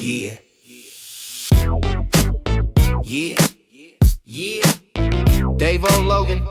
Yeah, yeah, yeah. Dave-O Logan,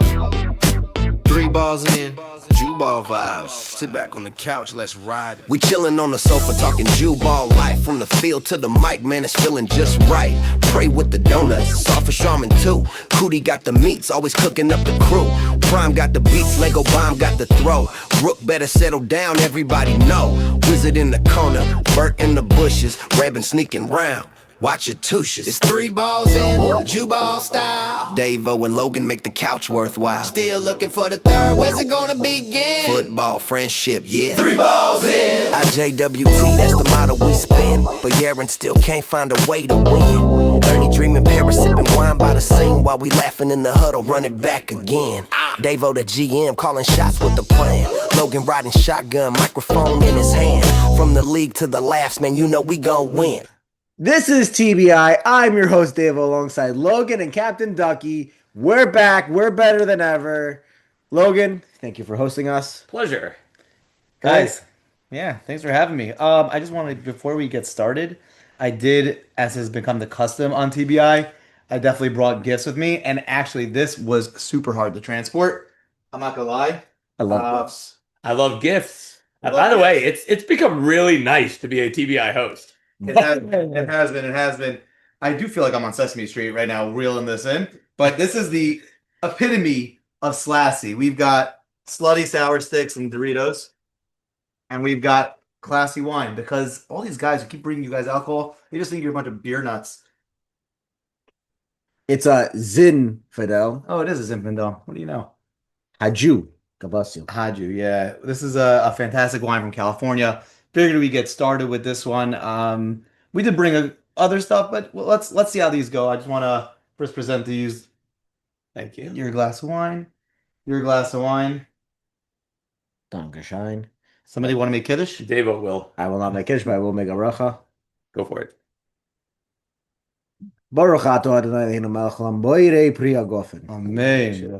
3 balls in, Jew ball vibes. Sit back on the couch, let's ride. We chillin' on the sofa talking Jew ball life. From the field to the mic, man, it's feeling just right. Pray with the donuts, soft for Charmin too. Cootie got the meats, always cooking up the crew. Prime got the beats, Lego Bomb got the throw. Rook better settle down, everybody know. Wizard in the corner, Bert in the bushes, Rabbin sneaking round. Watch your tushes. It's 3 balls in, Jew ball style. Dave-O and Logan make the couch worthwhile. Still looking for the third, where's it gonna begin? Football, friendship, yeah. 3 balls in. IJWT, that's the motto we spin. But Yaron still can't find a way to win. Ernie dreaming, Paris sipping wine by the scene. While we laughing in the huddle, run it back again. Dave-O the GM, calling shots with the plan. Logan riding shotgun, microphone in his hand. From the league to the laughs, man, you know we gon' win. This is TBI. I'm your host, Dave, alongside Logan and Captain Ducky. We're back. We're better than ever. Logan, thank you for hosting us. Pleasure. Guys, yeah, thanks for having me. I just wanted, before we get started, I did, as has become the custom on TBI, I definitely brought gifts with me, and actually this was super hard to transport. I'm not gonna lie. I love gifts. I love gifts. By the way, it's become really nice to be a TBI host. It has been. I do feel like I'm on Sesame Street right now, reeling this in. But this is the epitome of Slassy. We've got slutty sour sticks and Doritos, and we've got classy wine. Because all these guys who keep bringing you guys alcohol, they just think you're a bunch of beer nuts. It's a Zinfandel. Oh, it is a Zinfandel. What do you know? Haju. God bless you. Haju, yeah. This is a fantastic wine from California. Figured we get started with this one. We did bring other stuff, but let's see how these go. I just want to first present these. Thank you. Your glass of wine. Your glass of wine. Dankeschön. Somebody want to make kiddush? Dave-O will. I will not make kiddush, but I will make a bracha. Go for it. Baruch atah Adonai Eloheinu melech haolam boirei pri hagofen. Amen.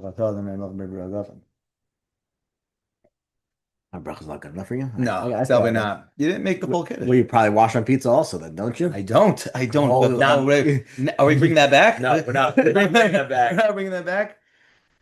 My bracha's not good enough for you? No, Okay, I probably thought- not. You didn't make the full kiddush. Well, you probably wash my pizza also then, don't you? I don't. Oh, But now, are we bringing that back? No, we're not bringing that back. We're not bringing that back.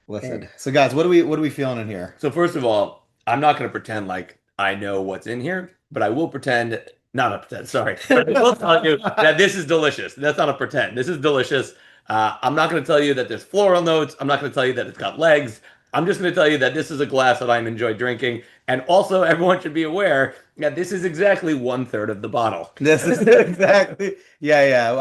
Listen. So, guys, what are we feeling in here? So first of all, I'm not going to pretend like I know what's in here, but I will pretend. Not a pretend. Sorry, I will tell you that this is delicious. That's not a pretend. This is delicious. I'm not going to tell you that there's floral notes. I'm not going to tell you that it's got legs. I'm just going to tell you that this is a glass that I enjoy drinking. And also, everyone should be aware that this is exactly 1/3 of the bottle. This is exactly. Yeah.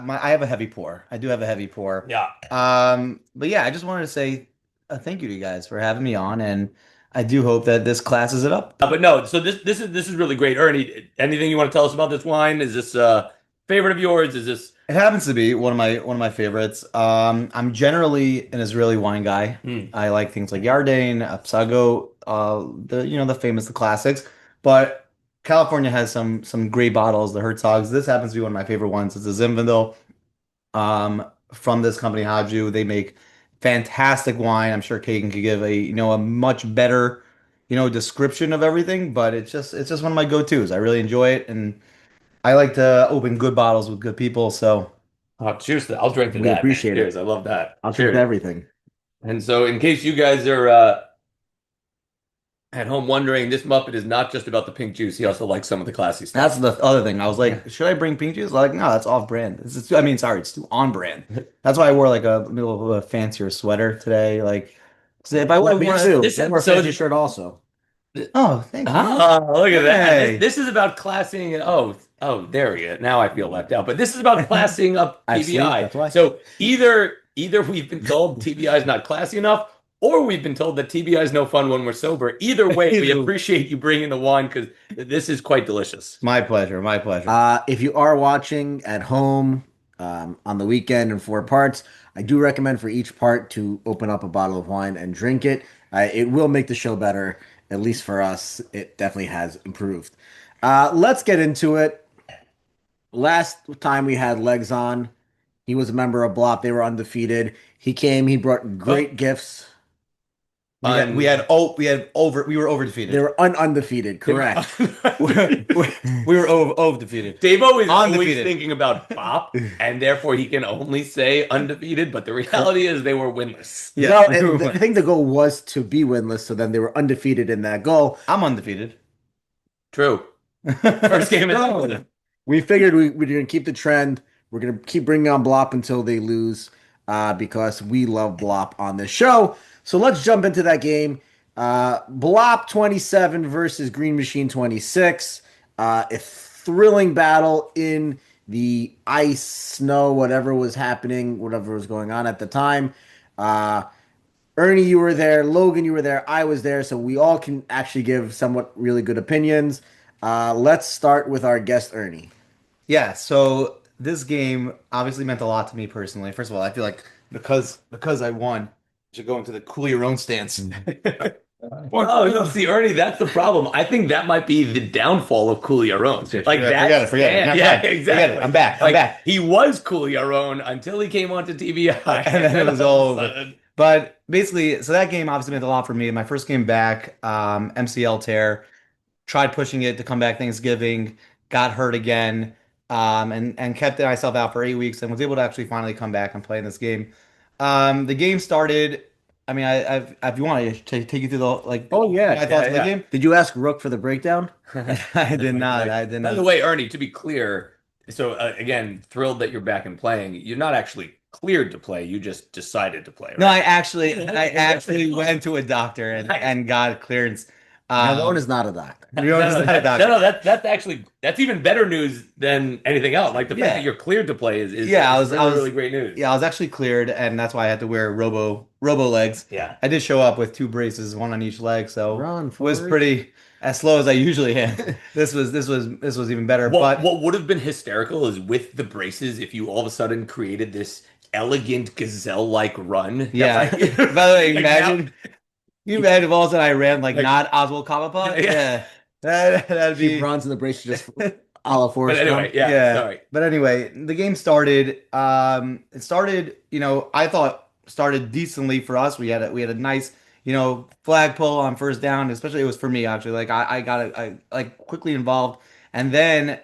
I have a heavy pour. I do have a heavy pour. Yeah. But yeah, I just wanted to say thank you to you guys for having me on, and I do hope that this classes it up. But no, so this is really great. Ernie, anything you want to tell us about this wine? Is this a favorite of yours? Is this? It happens to be one of my favorites. I'm generally an Israeli wine guy. I like things like Yarden, Absago, the famous, the classics. But California has some great bottles, the Herzogs. This happens to be one of my favorite ones. It's a Zinfandel from this company Haju. They make fantastic wine. I'm sure Kagan could give a much better description of everything, but it's just one of my go-tos. I really enjoy it, and I like to open good bottles with good people, so. Oh, cheers to that. I'll drink to We that. appreciate it. Cheers. I love that. I'll Cheers. drink everything. And so, in case you guys are at home wondering, this Muppet is not just about the pink juice. He also likes some of the classy stuff. That's the other thing. I was like, should I bring pink juice? Like, no, that's off brand. It's too on brand. That's why I wore like a little of a fancier sweater today. Like, so if I would Me have too. this I wore a episode- fancy shirt also. oh, thank you. Oh, look at that. Hey. This is about classing. Oh, there we go. Now I feel left out. But this is about classing up I see, TBI. that's why. So either we've been told TBI is not classy enough, or we've been told that TBI is no fun when we're sober. Either way, we appreciate you bringing the wine because this is quite delicious. My pleasure. If you are watching at home on the weekend in 4 parts, I do recommend for each part to open up a bottle of wine and drink it. It will make the show better, at least for us. It definitely has improved. Let's get into it. Last time we had Legs on, he was a member of Blop. They were undefeated. He came. He brought great gifts. We were over defeated. They were undefeated, correct. We were over defeated. Davo is always Undefeated. thinking about Bop, and therefore he can only say undefeated, but the reality is they were winless. Yeah. No, and I think the goal was to be winless, so then they were undefeated in that goal. I'm undefeated. True. First game is No. We figured we're going to keep the trend. We're going to keep bringing on Blop until they lose because we love Blop on this show. So let's jump into that game. Blop 27 versus Green Machine 26. A thrilling battle in the ice, snow, whatever was happening, whatever was going on at the time. Ernie, you were there. Logan, you were there. I was there. So we all can actually give somewhat really good opinions. Let's start with our guest, Ernie. Yeah, so this game obviously meant a lot to me personally. First of all, I feel like because I won, I should go into the cool your own stance. Oh no, see, Ernie, that's the problem. I think that might be the downfall of Coolio. Like that. Forget it. Yeah, Forget it. exactly. I'm back. I'm Like, back. he was Coolio until he came onto TBI. And then it was all of a over. sudden- But basically, so that game obviously meant a lot for me. My first game back, MCL tear, tried pushing it to come back Thanksgiving, got hurt again, and kept myself out for 8 weeks and was able to actually finally come back and play in this game. The game started. I mean, if you want, I take you through the like. Oh, yeah. my thoughts of the Yeah. game. Did you ask Rook for the breakdown? I did not. I did By not. the way, Ernie, to be clear, so again, thrilled that you're back and playing. You're not actually cleared to play. You just decided to play. Right? No, I actually went to a doctor and got clearance. Malone is not a doctor. Rione's not a doctor. No, that's actually even better news than anything else. Like the fact Yeah. that you're cleared to play is Yeah, I is was- I was- really great news. Yeah, I was actually cleared, and that's why I had to wear robo legs. Yeah. I did show up with 2 braces, one on each leg, so Run, it was Forrest. pretty as slow as I usually am. This was even better. What would have been hysterical is with the braces if you all of a sudden created this elegant gazelle-like run. Yeah. Like- By the way, like imagine if all of a sudden I ran like not Oswald Cobblepot. Yeah. Yeah. That'd be Keep bronze in the brace just a la Forrest But anyway, Gump. yeah, sorry. But anyway, the game started. It started. I thought started decently for us. We had a nice, flag pull on first down. Especially it was for me actually. Like I got like quickly involved, and then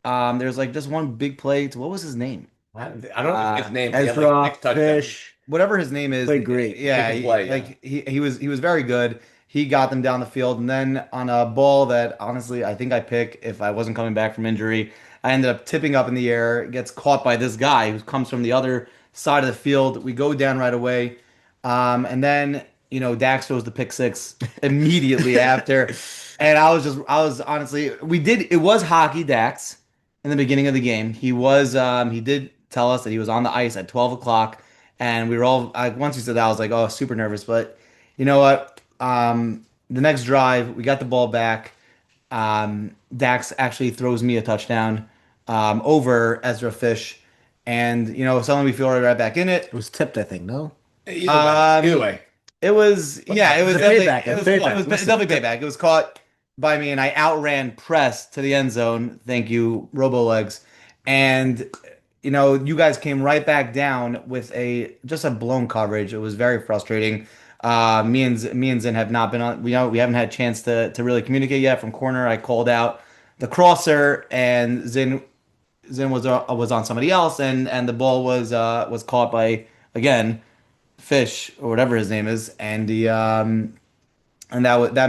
there's like just one big play. What was his name? I don't know his name. He had, Ezra, like, 6 touchdowns. Fish. Whatever his name is. Played great. Yeah, He can play, like he was very good. He got them down the field, and then on a ball that honestly I think I pick if I wasn't coming back from injury, I ended up tipping up in the air, gets caught by this guy who comes from the other side of the field. We go down right away, and then Dax throws the pick six immediately after, and I was honestly it was hockey Dax in the beginning of the game. He did tell us that he was on the ice at 12 o'clock, and we were all once he said that I was like, oh, super nervous, but you know what? The next drive, we got the ball back. Dax actually throws me a touchdown over Ezra Fish, and suddenly we feel right back in it. It was tipped, I think, no? Either way. It was a definitely payback, it was payback. definitely payback. It was caught by me, and I outran Press to the end zone. Thank you, Robo Legs, and you guys came right back down with just a blown coverage. It was very frustrating. Me and Zin have not been on. We haven't had a chance to really communicate yet. From corner, I called out the crosser, and Zin was on somebody else, and the ball was caught by again Fish or whatever his name is, and that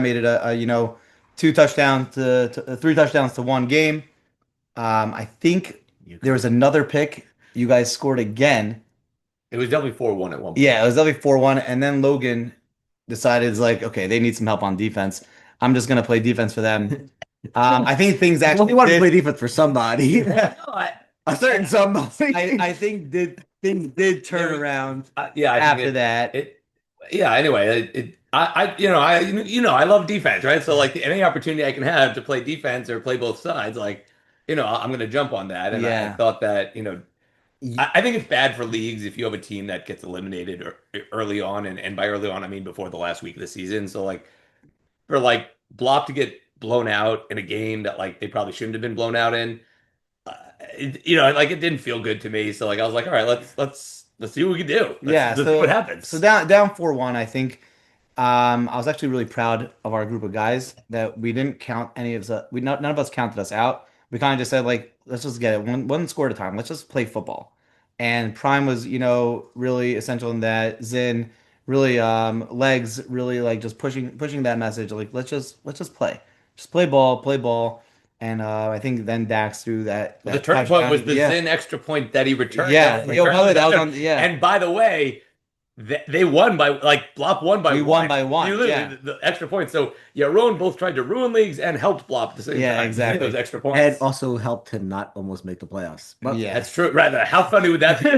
made it a 3 touchdowns to 1 game. I think there was another pick. You guys scored again. It was definitely 4-1 at one point. Yeah, it was definitely 4-1, and then Logan decided it's like, okay, they need some help on defense. I'm just gonna play defense for them. I think things Well, actually he wanted to did- play defense for somebody. No, A certain somebody. I think things did turn around yeah, I think after that. Anyway, I love defense, right? So like any opportunity I can have to play defense or play both sides, like, I'm going to jump on that. And I Yeah. thought that, I think it's bad for leagues if you have a team that gets eliminated early on, and by early on I mean before the last week of the season. So like for like Blop to get blown out in a game that like they probably shouldn't have been blown out in, it didn't feel good to me. So like I was like, all right, let's see what we can do. Let's see what happens. So down 4-1, I think I was actually really proud of our group of guys that we didn't count any of the none of us counted us out. We kind of just said like, let's just get it one score at a time. Let's just play football. And Prime was, really essential in that. Zin really legs really like just pushing that message like let's just play. Just play ball. And I think then Dax threw that Well, the that turning point touchdown. was the Yeah. Zin extra point that he returned. Yeah. Yo, by the way, that was on yeah. And by the way, they won by like Blop won by We one. won by You one. literally Yeah. the extra point. So yeah, Rowan both tried to ruin leagues and helped Blop at the same Yeah, time. exactly. Those extra And points. also helped him not almost make the playoffs. But Yeah. That's true. Right. How funny would that be?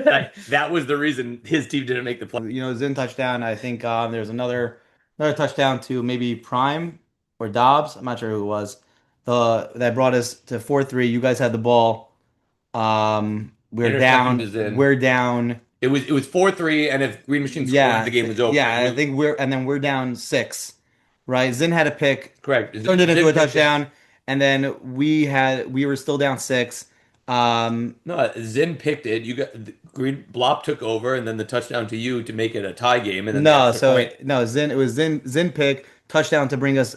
That was the reason his team didn't make the play. Zin touchdown. I think there's another touchdown to maybe Prime or Dobbs. I'm not sure who it was. The that brought us to 4-3. You guys had the ball. We're Interception down. to Zin. We're down. It was 4-3, and if Green Machine scored, Yeah, the game was over. yeah. I think we're down 6. Right. Zin had a pick, Correct. turned it into Zin a picked it. touchdown, and then we were still down 6. No, Zin picked it. You got Green Blop took over, and then the touchdown to you to make it a tie game, and then the No, extra so point. no, it was Zin pick touchdown to bring us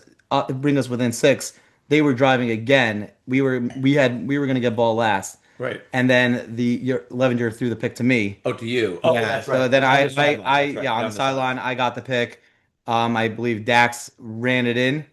within 6. They were driving again. We were gonna get ball last, Right. and then Levenger threw the pick to me. Oh, to you. Oh, Yeah. that's So right. then On I the sideline. I That's right. yeah, on Down the sideline I got the pick. I believe Dax ran it in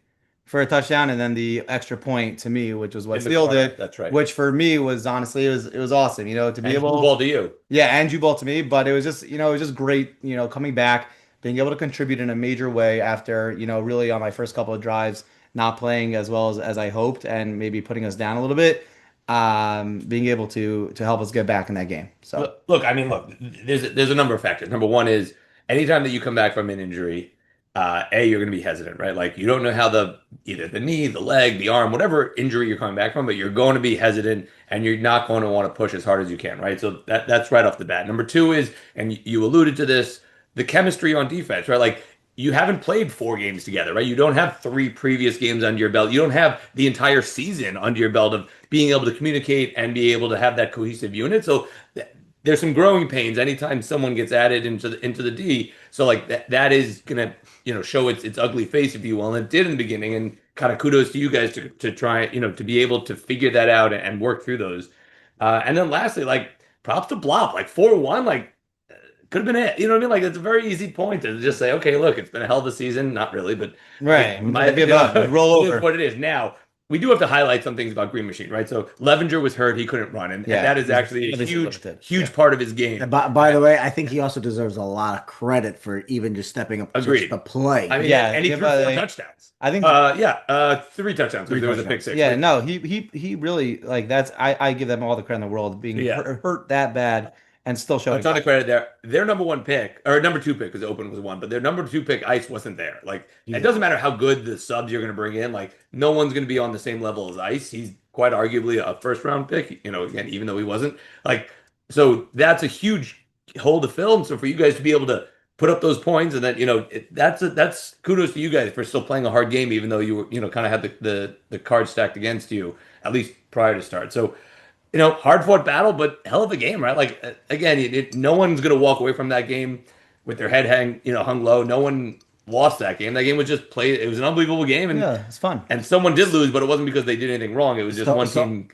for a touchdown, and then the extra point to me, which was what In the sealed corner. it. That's right. Which for me was honestly it was awesome. To be And blue able ball to you. yeah, and you ball to me, but it was just great, coming back, being able to contribute in a major way after, really on my first couple of drives, not playing as well as I hoped and maybe putting us down a little bit, being able to help us get back in that game. So, Look, I mean, look, there's a number of factors. Number one is anytime that you come back from an injury, you're going to be hesitant, right? Like you don't know how either the knee, the leg, the arm, whatever injury you're coming back from, but you're going to be hesitant and you're not going to want to push as hard as you can, right? So that's right off the bat. Number two is, and you alluded to this, the chemistry on defense, right? Like you haven't played 4 games together, right? You don't have 3 previous games under your belt. You don't have the entire season under your belt of being able to communicate and be able to have that cohesive unit. So there's some growing pains anytime someone gets added into the D. So like that is gonna show its ugly face, if you will, and it did in the beginning. And kind of kudos to you guys to try to be able to figure that out and work through those. And then lastly, like props to Blop, like 4-1, like could have been it. You know what I mean? Like it's a very easy point to just say, okay, look, it's been a hell of a season. Not really, but right. my Give up, roll it is over. what it is. Now we do have to highlight some things about Green Machine, right? So Levenger was hurt; he couldn't run, and Yeah, that is he's actually a obviously huge, limited. huge Yeah. part of his game. And by the way, I think he also deserves a lot of credit for even just stepping up just Agreed. to play. I mean, Yeah, and he give threw a- 4 touchdowns. I think 3 touchdowns because there was a pick six. yeah, right? no, he really like that's I give them all the credit in the world being Yeah. hurt that bad and still A showing. ton of credit there. Their number 1 pick, or number 2 pick, because open was 1, but their number 2 pick, Ice, wasn't there. Like, Yeah. it doesn't matter how good the subs you're going to bring in. Like, no one's going to be on the same level as Ice. He's quite arguably a first round pick, again, even though he wasn't. Like, so that's a huge hole to fill. And so for you guys to be able to put up those points and then, that's kudos to you guys for still playing a hard game, even though you were, kind of had the cards stacked against you, at least prior to start. So, hard fought battle, but hell of a game, right? Like again, no one's gonna walk away from that game with their head hung low. No one lost that game. That game was just played. It was an unbelievable game, and Yeah, it's fun. someone did lose, but it wasn't because they did anything wrong. It was just So- one so- team.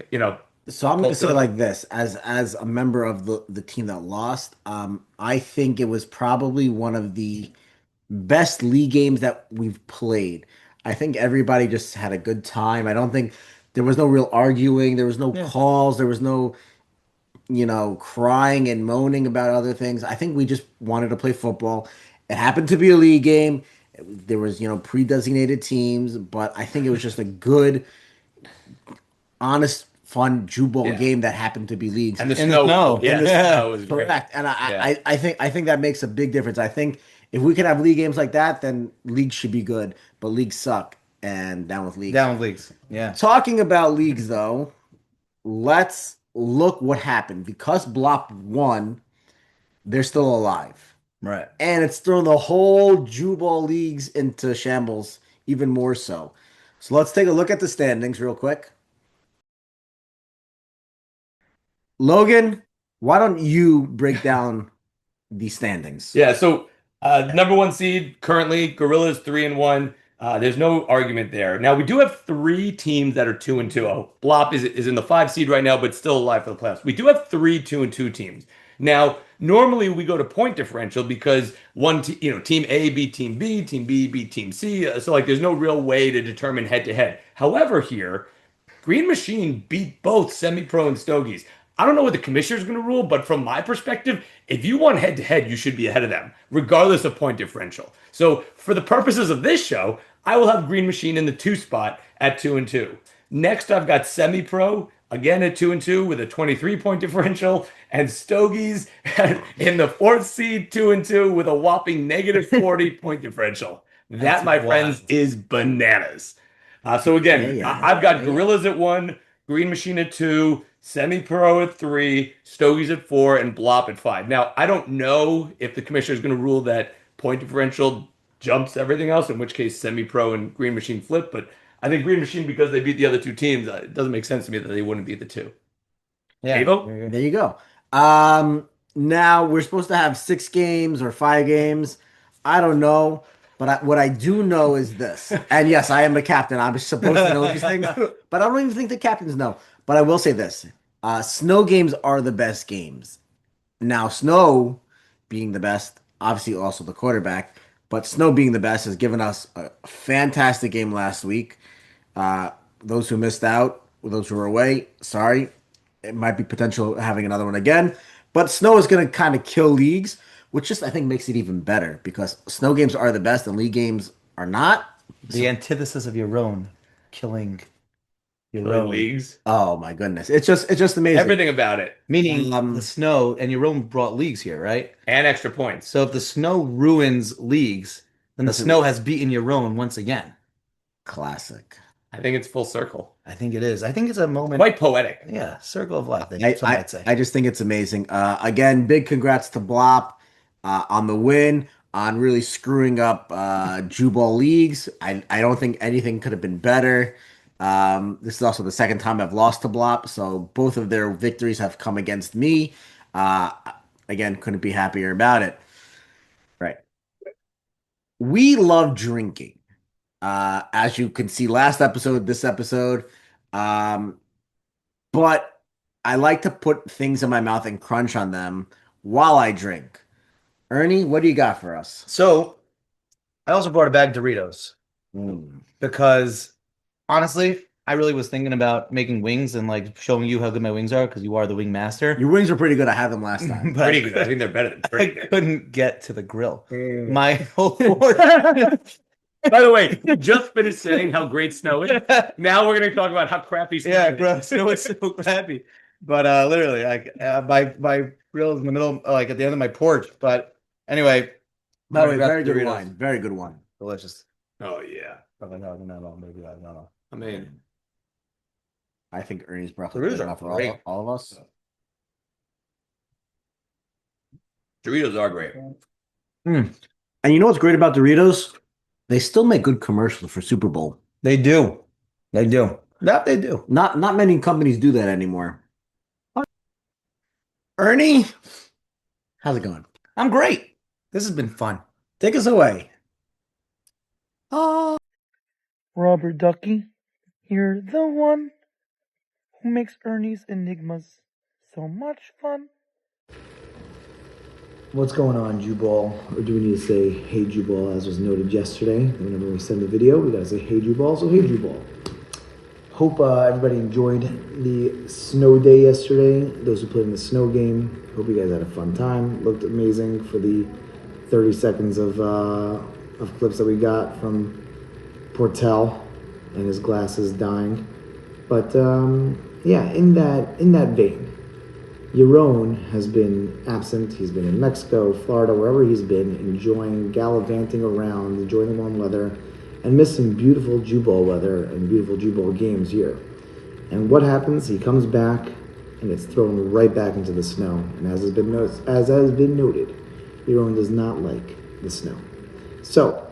So I'm going to say Good. like this, as a member of the team that lost, I think it was probably one of the best league games that we've played. I think everybody just had a good time. I don't think there was no real arguing, there was no Yeah. calls, there was no crying and moaning about other things. I think we just wanted to play football. It happened to be a league game. There was pre-designated teams, but I think it was just a good, honest, fun Jew ball Yeah. game that happened to be leagues. And the In the snow, snow. yeah, the Yeah. snow was great. Correct. And Yeah. I think that makes a big difference. I think if we could have league games like that, then leagues should be good. But leagues suck. And down with leagues. Down with leagues. Yeah. Talking about leagues though, let's look what happened. Because Blop won, they're still alive. Right. And it's thrown the whole Jubal leagues into shambles even more so. So let's take a look at the standings real quick. Logan, why don't you break down the standings? Yeah, so Number one seed currently, Gorillas 3-1. There's no argument there. Now we do have three teams that are 2-2. Oh, Blop is in the 5 seed right now, but still alive for the playoffs. We do have three 2-2 teams. Now, normally we go to point differential because team A beat team B beat team C. So like, there's no real way to determine head to head. However, here Green Machine beat both Semi-Pro and Stogies. I don't know what the commissioner is going to rule, but from my perspective, if you want head to head, you should be ahead of them, regardless of point differential. So, for the purposes of this show, I will have Green Machine in the 2 spot at 2-2. Next, I've got Semi Pro again at 2-2 with a 23-point differential, and Stogies in the 4th seed 2-2 with a whopping negative 40-point differential. That, my friends, is bananas. So again, I've got Gorillas at 1, Green Machine at 2, Semi-Pro at 3, Stogies at 4, and Blop at 5. Now, I don't know if the commissioner is going to rule that point differential jumps everything else, in which case Semi-Pro and Green Machine flip, but I think Green Machine, because they beat the other two teams, it doesn't make sense to me that they wouldn't beat the two. Yeah. Avo? There you go. Now we're supposed to have 6 games or 5 games. I don't know. But what I do know is this. And yes, I am a captain. I'm supposed to know these things. But I don't even think the captains know. But I will say this. Snow games are the best games. Now, Snow being the best, obviously also the quarterback, but Snow being the best has given us a fantastic game last week. Those who missed out, those who were away, sorry. It might be potential having another one again. But Snow is going to kind of kill leagues, which just I think makes it even better because Snow games are the best and league games are not. The antithesis of your own, killing your Killing own. leagues. Oh my goodness. It's just amazing. Everything about it. Meaning the snow and your own brought leagues here, right? And extra points. So if the snow ruins leagues, then the snow has beaten your own once again. Classic. I think it's full circle. I think it is. I think it's a moment. Quite poetic. Yeah, circle of life. That's what I'd say. I just think it's amazing. Again, big congrats to Blop on the win, on really screwing up Jubal leagues. I don't think anything could have been better. This is also the second time I've lost to Blop, so both of their victories have come against me. Again, couldn't be happier about it. Right. We love drinking. As you can see last episode, this episode. But I like to put things in my mouth and crunch on them while I drink. Ernie, what do you got for us? So I also brought a bag of Doritos because honestly, I really was thinking about making wings and like showing you how good my wings are because you are the wing master. Your wings are pretty good. I had them last time. But Pretty good. I think they're better than pretty I good. couldn't get to the grill. Mm. My whole By the way, we just finished saying how great snow is. Now we're going to talk about how crappy snow yeah, is. bro, snow is so crappy. But literally, like my grill is in the middle, like at the end of my porch. But anyway, By the way, I got very good Doritos. wine. Very good wine. Delicious. Oh, yeah. No, maybe no. I mean, I think Ernie's brought Doritos good are enough for great. all of us. Doritos are great. And you know what's great about Doritos? They still make good commercials for Super Bowl. They do. They do. That they do. Not many companies do that anymore. Ernie, how's it going? I'm great. This has been fun. Take us away. Robert Ducky, you're the one who makes Ernie's enigmas so much fun. What's going on, Jubal? Or do we need to say, hey, Jubal, as was noted yesterday? Whenever we send a video, we gotta say, hey, Jubal, so hey, Jubal. Hope everybody enjoyed the snow day yesterday. Those who played in the snow game, hope you guys had a fun time. Looked amazing for the 30 seconds of clips that we got from Portel and his glasses dying. But yeah, in that vein, Yaron has been absent. He's been in Mexico, Florida, wherever he's been, enjoying gallivanting around, enjoying the warm weather, and missing beautiful Jubal weather and beautiful Jubal games here. And what happens? He comes back and gets thrown right back into the snow. And as has been noted, Yaron does not like the snow. So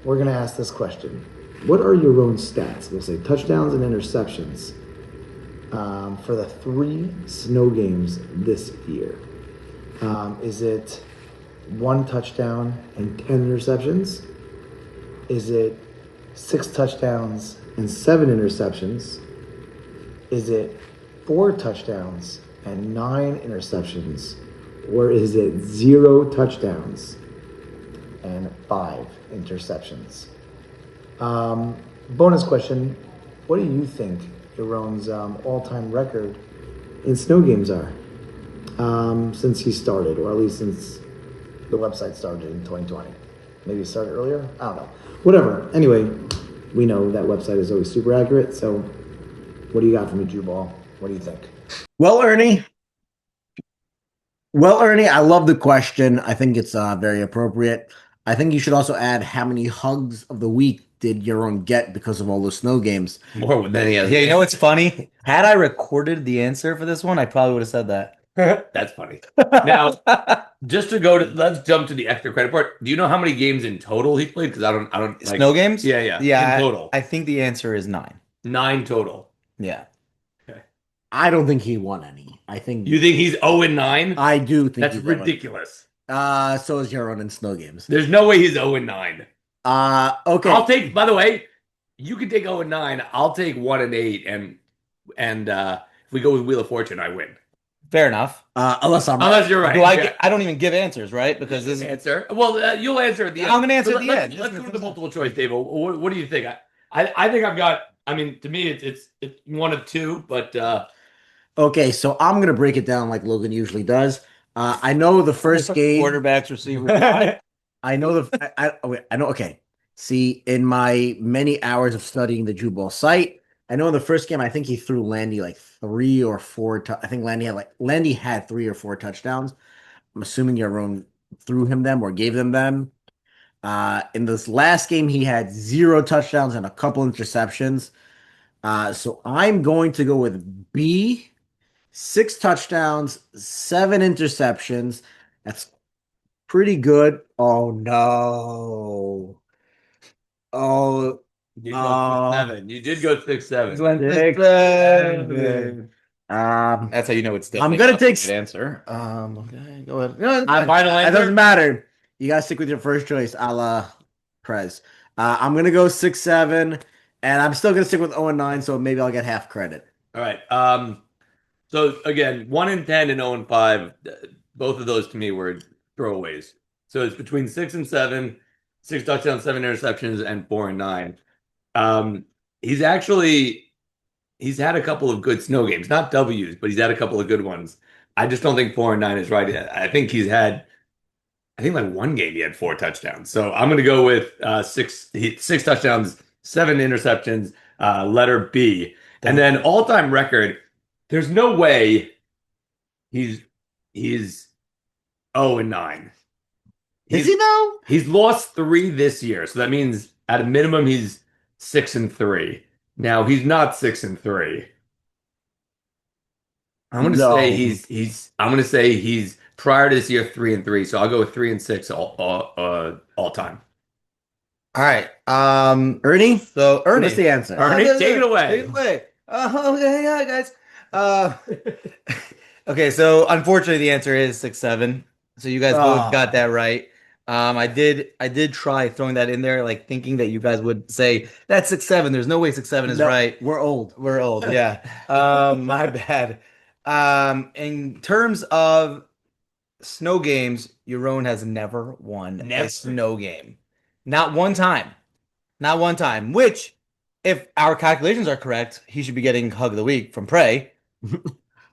we're going to ask this question. What are Yaron's stats? We'll say touchdowns and interceptions for the 3 snow games this year. Is it 1 touchdown and 10 interceptions? Is it 6 touchdowns and 7 interceptions? Is it 4 touchdowns and 9 interceptions? Or is it 0 touchdowns and 5 interceptions? Bonus question, what do you think Yaron's all-time record in snow games are since he started, or at least since the website started in 2020? Maybe it started earlier? I don't know. Whatever. Anyway, we know that website is always super accurate, so what do you got for me, Jubal? What do you think? Well, Ernie, I love the question. I think it's very appropriate. I think you should also add how many hugs of the week did Yaron get because of all those snow games. More than he has. Yeah, you know what's funny? Had I recorded the answer for this one, I probably would have said that. That's funny. Now, just to go to, let's jump to the extra credit part. Do you know how many games in total he played? Because I don't like, Snow games? Yeah. Yeah. In total. I think the answer is 9. 9 total. Yeah. I don't think he won any. I think You think he's 0-9? I do think That's he's won. ridiculous. So is Yaron in snow games. There's no way he's 0-9. Okay. I'll take, by the way, you can take 0-9. I'll take 1-8. And if we go with Wheel of Fortune, I win. Fair enough. Unless I'm Unless you're right. Do I? Yeah. I don't even give answers, right? Because this is Answer. Well, you'll answer at the end. I'm gonna answer at the Let's- end. Let's go to the multiple choice, Dave. What do you think? I think I've got. I mean, to me, it's 1 of 2, but Okay, so I'm gonna break it down like Logan usually does. I know the first game. quarterbacks, receivers. I know the. I know. Okay. See, in my many hours of studying the Jubal site, I know in the first game, I think he threw Landy like 3 or 4. I think Landy had 3 or 4 touchdowns. I'm assuming Yaron threw him them or gave them. In this last game, he had 0 touchdowns and a couple interceptions. So I'm going to go with B. 6 touchdowns, 7 interceptions. That's pretty good. Oh no. Oh, you go 6-7. You did go 6-7. 6-7. That's how you know it's I'm definitely gonna not take a good answer. Okay, go ahead. No, Final It answer. doesn't matter. You gotta stick with your first choice, a la Prez. I'm gonna go 6-7, and I'm still gonna stick with 0-9, so maybe I'll get half credit. All right. So again, 1-10 and 0-5. Both of those to me were throwaways. So it's between 6 and 7, 6 touchdowns, 7 interceptions, and 4-9. He's had a couple of good snow games, not W's, but he's had a couple of good ones. I just don't think 4-9 is right. I think like one game he had 4 touchdowns. So I'm going to go with 6 touchdowns, 7 interceptions, letter B. And then all-time record, there's no way he's 0-9. Is he though? He's lost 3 this year. So that means at a minimum he's 6-3. Now he's not 6-3. I'm gonna No. say I'm gonna say he's prior to this year 3-3. So I'll go with 3-6 all time. All right. Ernie? So Ernie, What's the answer? Ernie, take it away. Take it away. Okay, yeah, guys. Okay, so unfortunately, the answer is 6-7. So you guys both got that right. I did try throwing that in there, like thinking that you guys would say that's 6-7. There's no way 6-7 is No, right. We're old. We're old, yeah. My bad. In terms of snow games, Yaron has never won a snow game. Not one time. Not one time. Which, if our calculations are correct, he should be getting Hug of the Week from Prey.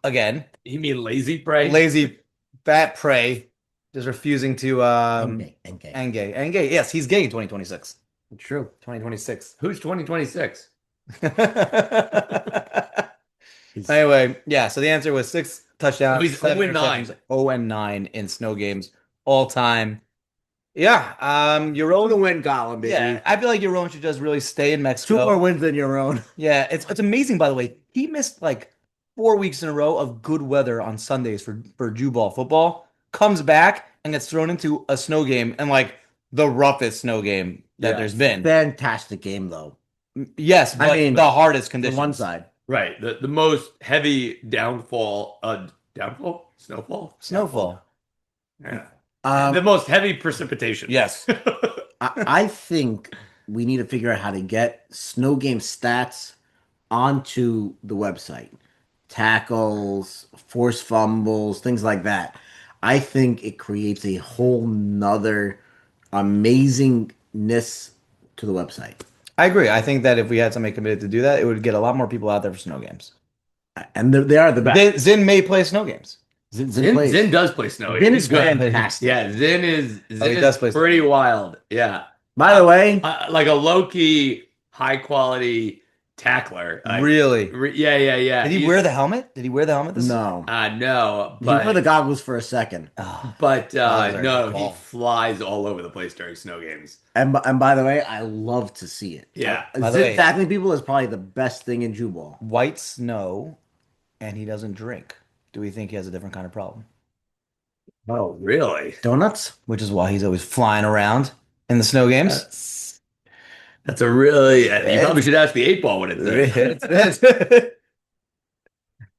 Again. You mean lazy prey? Lazy fat Prey. Just refusing to Engay. Engay. Yes, he's gay in 2026. True. 2026. Who's 2026? Anyway, yeah, so the answer was 6 touchdowns. So he's 7 0-9. interceptions, 0-9 in snow games all time. Yeah, Yaron the win column, baby. yeah, I feel like Yaron should just really stay in Mexico. 2 more wins than Yaron. Yeah, it's amazing, by the way. He missed like 4 weeks in a row of good weather on Sundays for Jubal football. Comes back and gets thrown into a snow game, and like the roughest snow game that Yeah. there's been. Fantastic game though. Yes, but the hardest On conditions. one side. Right. The most heavy snowfall. Snowfall. Yeah. The most heavy precipitation. Yes. I think we need to figure out how to get snow game stats onto the website. Tackles, forced fumbles, things like that. I think it creates a whole nother amazingness to the website. I agree. I think that if we had somebody committed to do that, it would get a lot more people out there for snow games. And they are the best. Zin may play snow games. Zin does play snow. Zin He's is good. fantastic. Yeah, Zin he does play is pretty wild. Yeah. By the way, Like a low-key, high-quality tackler. Really? Yeah. Did he wear the helmet? Did he wear the helmet? no. No, He wore the but goggles for a second. no, he ball. flies all over the place during snow games. And by the way, I love to see it. Yeah. By the Zip way- tackling people is probably the best thing in Jubal. White snow, and he doesn't drink. Do we think he has a different kind of problem? Oh, really? Donuts? Which is why he's always flying around in the snow games. That's a really. You probably should ask the 8 Ball what it says.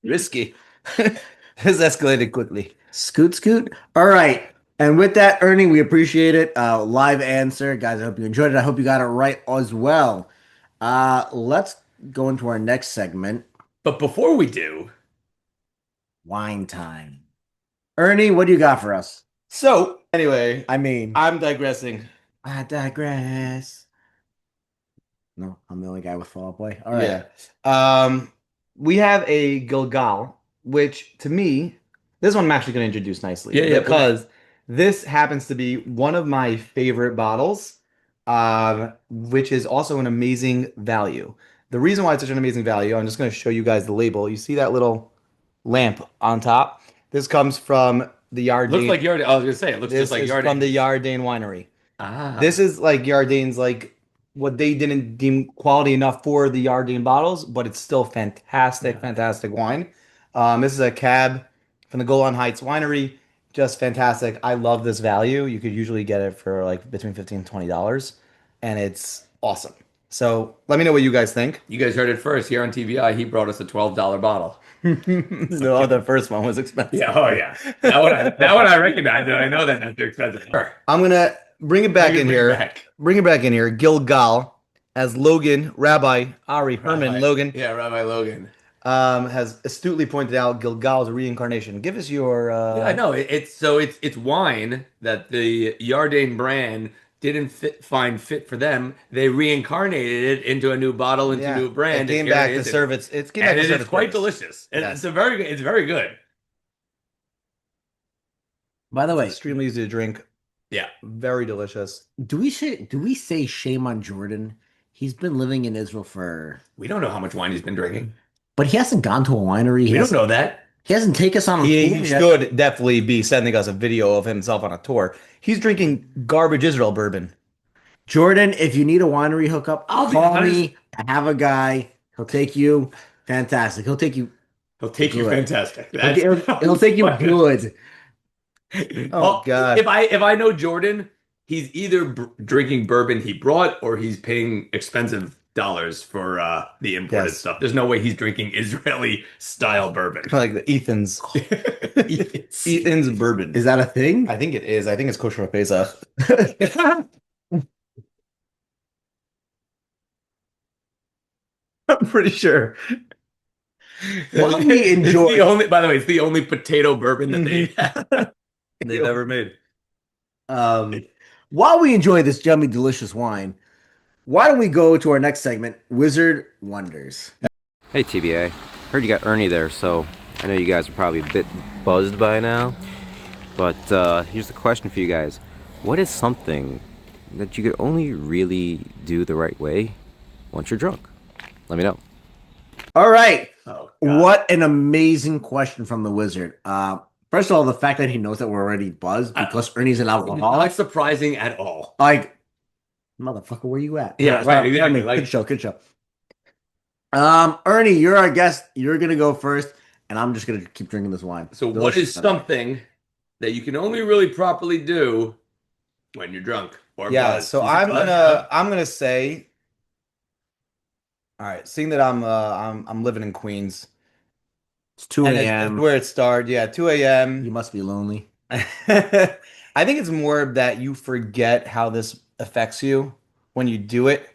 Risky. This escalated quickly. Scoot. All right. And with that, Ernie, we appreciate it. Live answer. Guys, I hope you enjoyed it. I hope you got it right as well. Let's go into our next segment, But before we do, wine time. Ernie, what do you got for us? So, anyway, I mean, I'm digressing. I digress. No, I'm the only guy with Fall Out Boy. All right. Yeah. We have a Gilgal, which to me, this one I'm actually going to introduce nicely. Yeah, Because this happens to be one of my favorite bottles, which is also an amazing value. The reason why it's such an amazing value, I'm just going to show you guys the label. You see that little lamp on top? This comes from the Yardane. looks like Yardane. I was gonna say it looks This just like is Yardane. from the Yardane winery. Ah, This is like Yardane's, like what they didn't deem quality enough for the Yardane bottles, but it's still fantastic wine. This is a cab from the Golan Heights Winery. Just fantastic. I love this value. You could usually get it for like between $15 and $20, and it's awesome. So let me know what you guys think. you guys heard it first here on TVI. He brought us a $12 bottle. No, the first one was expensive. Yeah, oh yeah. That one I recognize. I know that that's expensive. I'm gonna bring it back in here. Bring it back in here. Gilgal, as Logan, Rabbi Ari Herman Logan, Yeah, Rabbi Logan. has astutely pointed out, Gilgal's reincarnation. Give us your. Yeah, I know. It's wine that the Yardane brand didn't find fit for them. They reincarnated it into a new bottle, into a new brand. It came back to serve its. It came back And to it serve is its quite purpose. delicious. Yes. It's very good. By the way, Extremely easy to drink. Yeah. Very delicious. do we say shame on Jordan? He's been living in Israel We don't know how much wine he's been drinking. but he hasn't gone to a winery. We don't know that. He hasn't taken us on a He tour yet. should definitely be sending us a video of himself on a tour. He's drinking garbage Israel bourbon. Jordan, if you need a winery hookup, I'll be call honest. me. I have a guy. He'll take you. Fantastic. He'll take you. He'll take you Good. fantastic. He'll take you good. Oh, God. If I know Jordan, he's either drinking bourbon he brought or he's paying expensive dollars for the imported Yes. stuff. There's no way he's drinking Israeli style bourbon. Like the Ethan's. Ethan's bourbon. Is that a thing? I think it is. I think it's kosher Pesach. I'm pretty sure. While we enjoy- It's the only, by the way, it's the only potato bourbon that they have. They've ever made. While we enjoy this yummy, delicious wine, why don't we go to our next segment, Wizard Wonders? Hey TBA, heard you got Ernie there, so I know you guys are probably a bit buzzed by now, but here's the question for you guys. What is something that you could only really do the right way once you're drunk? Let me know. All right. Oh, God. What an amazing question from the Wizard. First of all, the fact that he knows that we're already buzzed because Ernie's an Not alcoholic. surprising at all. Like, motherfucker, where you at? Yeah, right, exactly. Good show, good show. Ernie, you're our guest. You're gonna go first, and I'm just gonna keep drinking this wine. So, what Delicious. is something that you can only really properly do when you're drunk or Yeah, buzzed? so Is it I'm buzzed? gonna say, all right, seeing that I'm living in Queens. It's 2 and it's a.m. where it started, yeah, 2 You a.m. must be lonely. I think it's more that you forget how this affects you when you do it.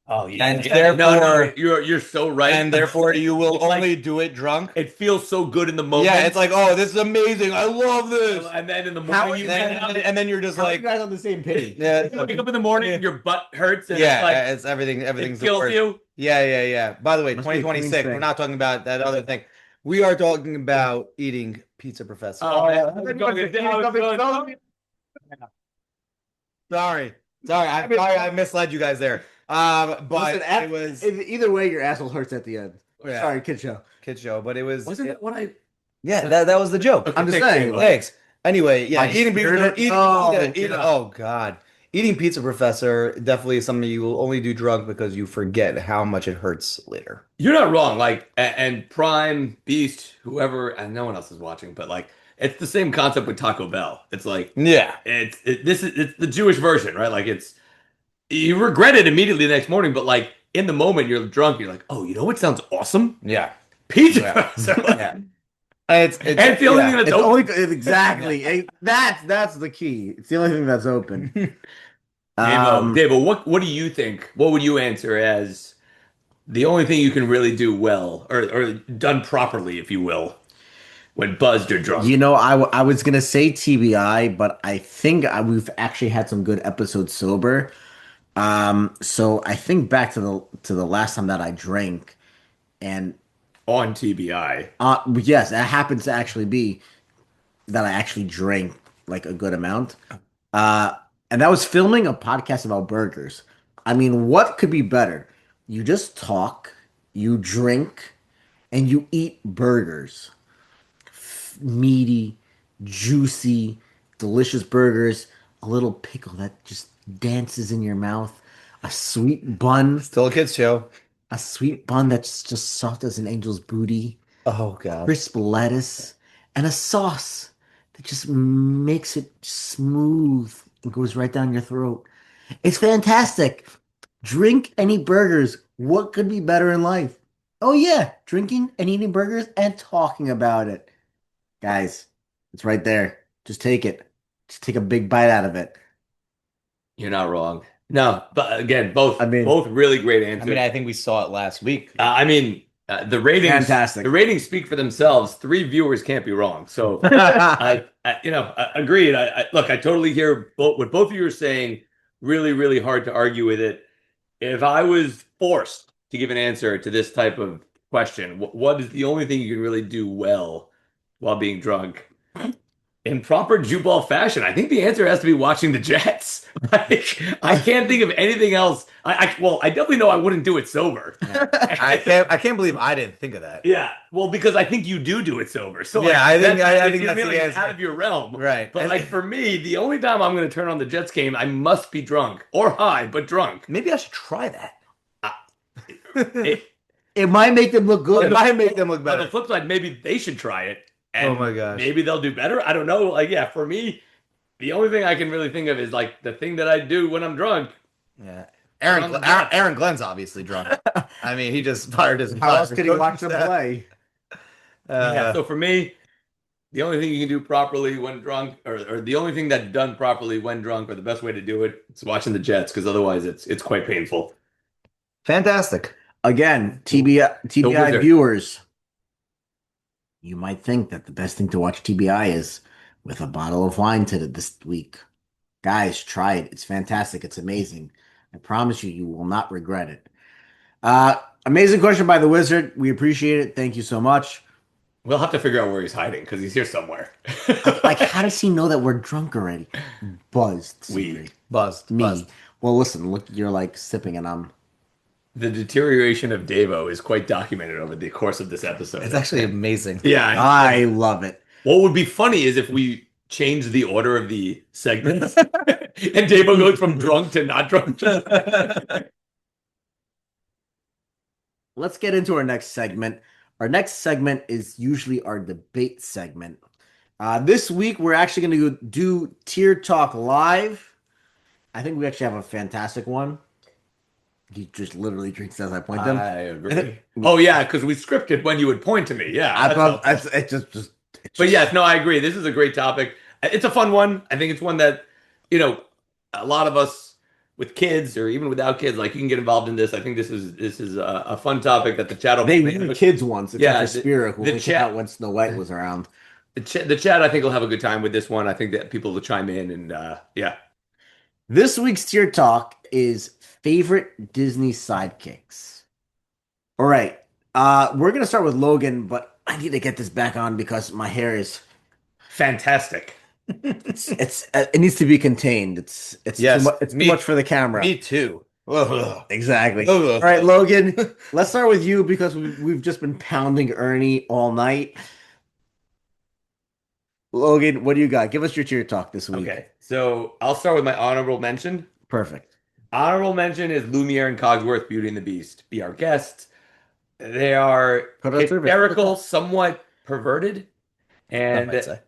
Oh yeah, And no, you're so right, and therefore you will It's like- only do it drunk. it feels so good in the moment. Yeah, it's like, oh, this is amazing. I love this. and then in the How morning are you you wake guys- up, And then you're just How are like, you guys on the same page? yeah, you wake up in the morning, and your butt hurts, and yeah, it's like it's everything. Everything's it the kills worst. you. Yeah. By the way, Must be a clean 2026. We're thing. not talking about that other thing. We are talking about eating pizza, Professor. Oh, man. I was going- Sorry, I misled you guys there. But Listen, it was either way, your asshole hurts at the end. Yeah. Sorry, kid show. kid show, but it was Wasn't that what I? yeah, that was the joke. Okay, I'm just thanks, saying, Dave. Thanks. Anyway, yeah, I eating pizza. heard it. Eating, Oh, eating- God. oh God, eating pizza, Professor, definitely is something you will only do drunk because you forget how much it hurts later. You're not wrong. Like, and Prime, Beast, whoever, and no one else is watching, but like, it's the same concept with Taco Bell. It's like Yeah, it's the Jewish version, right? Like it's you regret it immediately the next morning, but like in the moment you're drunk, you're like, oh, you know what sounds awesome? yeah, Pizza. Yeah. So, like, yeah. It's and it's the only thing that's It's open. only exactly that's the key. It's the only thing that's open. Davo, what do you think? What would you answer as the only thing you can really do well, or done properly, if you will, when buzzed or drunk? You know, I was gonna say TBI, but I think we've actually had some good episodes sober. So I think back to the last time that I drank, and On TBI. yes, it happens to actually be that I actually drank like a good amount. And that was filming a podcast about burgers. I mean, what could be better? You just talk, you drink, and you eat burgers. Meaty, juicy, delicious burgers, a little pickle that just dances in your mouth, a sweet bun, still a kids show. a sweet bun that's just soft as an angel's booty, Oh God. crisp lettuce, and a sauce that just makes it smooth and goes right down your throat. It's fantastic. Drink and eat burgers. What could be better in life? Oh yeah, drinking and eating burgers and talking about it. Guys, it's right there. Just take it. Just take a big bite out of it. You're not wrong. No, but again, both I mean- both really great answers. I mean, I think we saw it last week. The ratings, Fantastic. The ratings speak for themselves. 3 viewers can't be wrong. So I agreed. Look, I totally hear what both of you are saying. Really, really hard to argue with it. If I was forced to give an answer to this type of question, what is the only thing you can really do well while being drunk? In proper Jubal fashion, I think the answer has to be watching the Jets. Like, I can't think of anything else. I definitely know I wouldn't do it sober. I can't believe I didn't think of that. Yeah, well, because I think you do it sober. So Yeah, I think that's the really answer. out of your realm, Right. But And- like for me, the only time I'm going to turn on the Jets game, I must be drunk or high, but drunk. Maybe I should try that. It- It might make them look It good. might make them look on the better. flip side, maybe they should try it. And Oh my gosh. maybe they'll do better. I don't know. Like, yeah, for me, the only thing I can really think of is like the thing that I do when I'm drunk. Yeah. On the Jets. Aaron Glenn's obviously drunk. I mean, he just fired his. How else could he watch them play? Yeah. So for me, the only thing you can do properly when drunk, or the only thing that's done properly when drunk, or the best way to do it, is watching the Jets, because otherwise it's quite painful. Fantastic. Again, TBI wizard. viewers, you might think that the best thing to watch TBI is with a bottle of wine this week. Guys, try it. It's fantastic. It's amazing. I promise you, you will not regret it. Amazing question by the wizard. We appreciate it. Thank you so much. We'll have to figure out where he's hiding, because he's here somewhere. Like, how does he know that we're drunk already? Buzzed. We. Buzzed. Me. Buzzed. Well, listen, look, you're like sipping and I'm. The deterioration of Davo is quite documented over the course of this episode. It's actually amazing. Yeah. I love it. What would be funny is if we change the order of the segments and Davo goes from drunk to not drunk. Let's get into our next segment. Our next segment is usually our debate segment. This week, we're actually going to do Tier Talk Live. I think we actually have a fantastic one. He just literally drinks as I point them. I agree. Oh, yeah, because we scripted when you would point to me. Yeah. I that's thought helpful. it's just But yes, no, I agree. This is a great topic. it's a fun one. I think it's one that, you know, a lot of us with kids or even without kids, like you can get involved in this. I think this is a fun topic that the chat will They were kids once, except for Spira, who the only came chat out when Snow White was around. the chat I think will have a good time with this one. I think that people will chime in and yeah. This week's tier talk is favorite Disney sidekicks. All right. We're gonna start with Logan, but I need to get this back on because my hair is Fantastic. it needs to be contained. It's Yes, too much for the camera. Me too. Exactly. Ugh. All right, Logan. Let's start with you because we've just been pounding Ernie all night. Logan, what do you got? Give us your tier talk this week. Okay, so I'll start with my honorable mention. Perfect. Honorable mention is Lumiere and Cogsworth, Beauty and the Beast. Be our guests. They are hysterical, somewhat perverted, and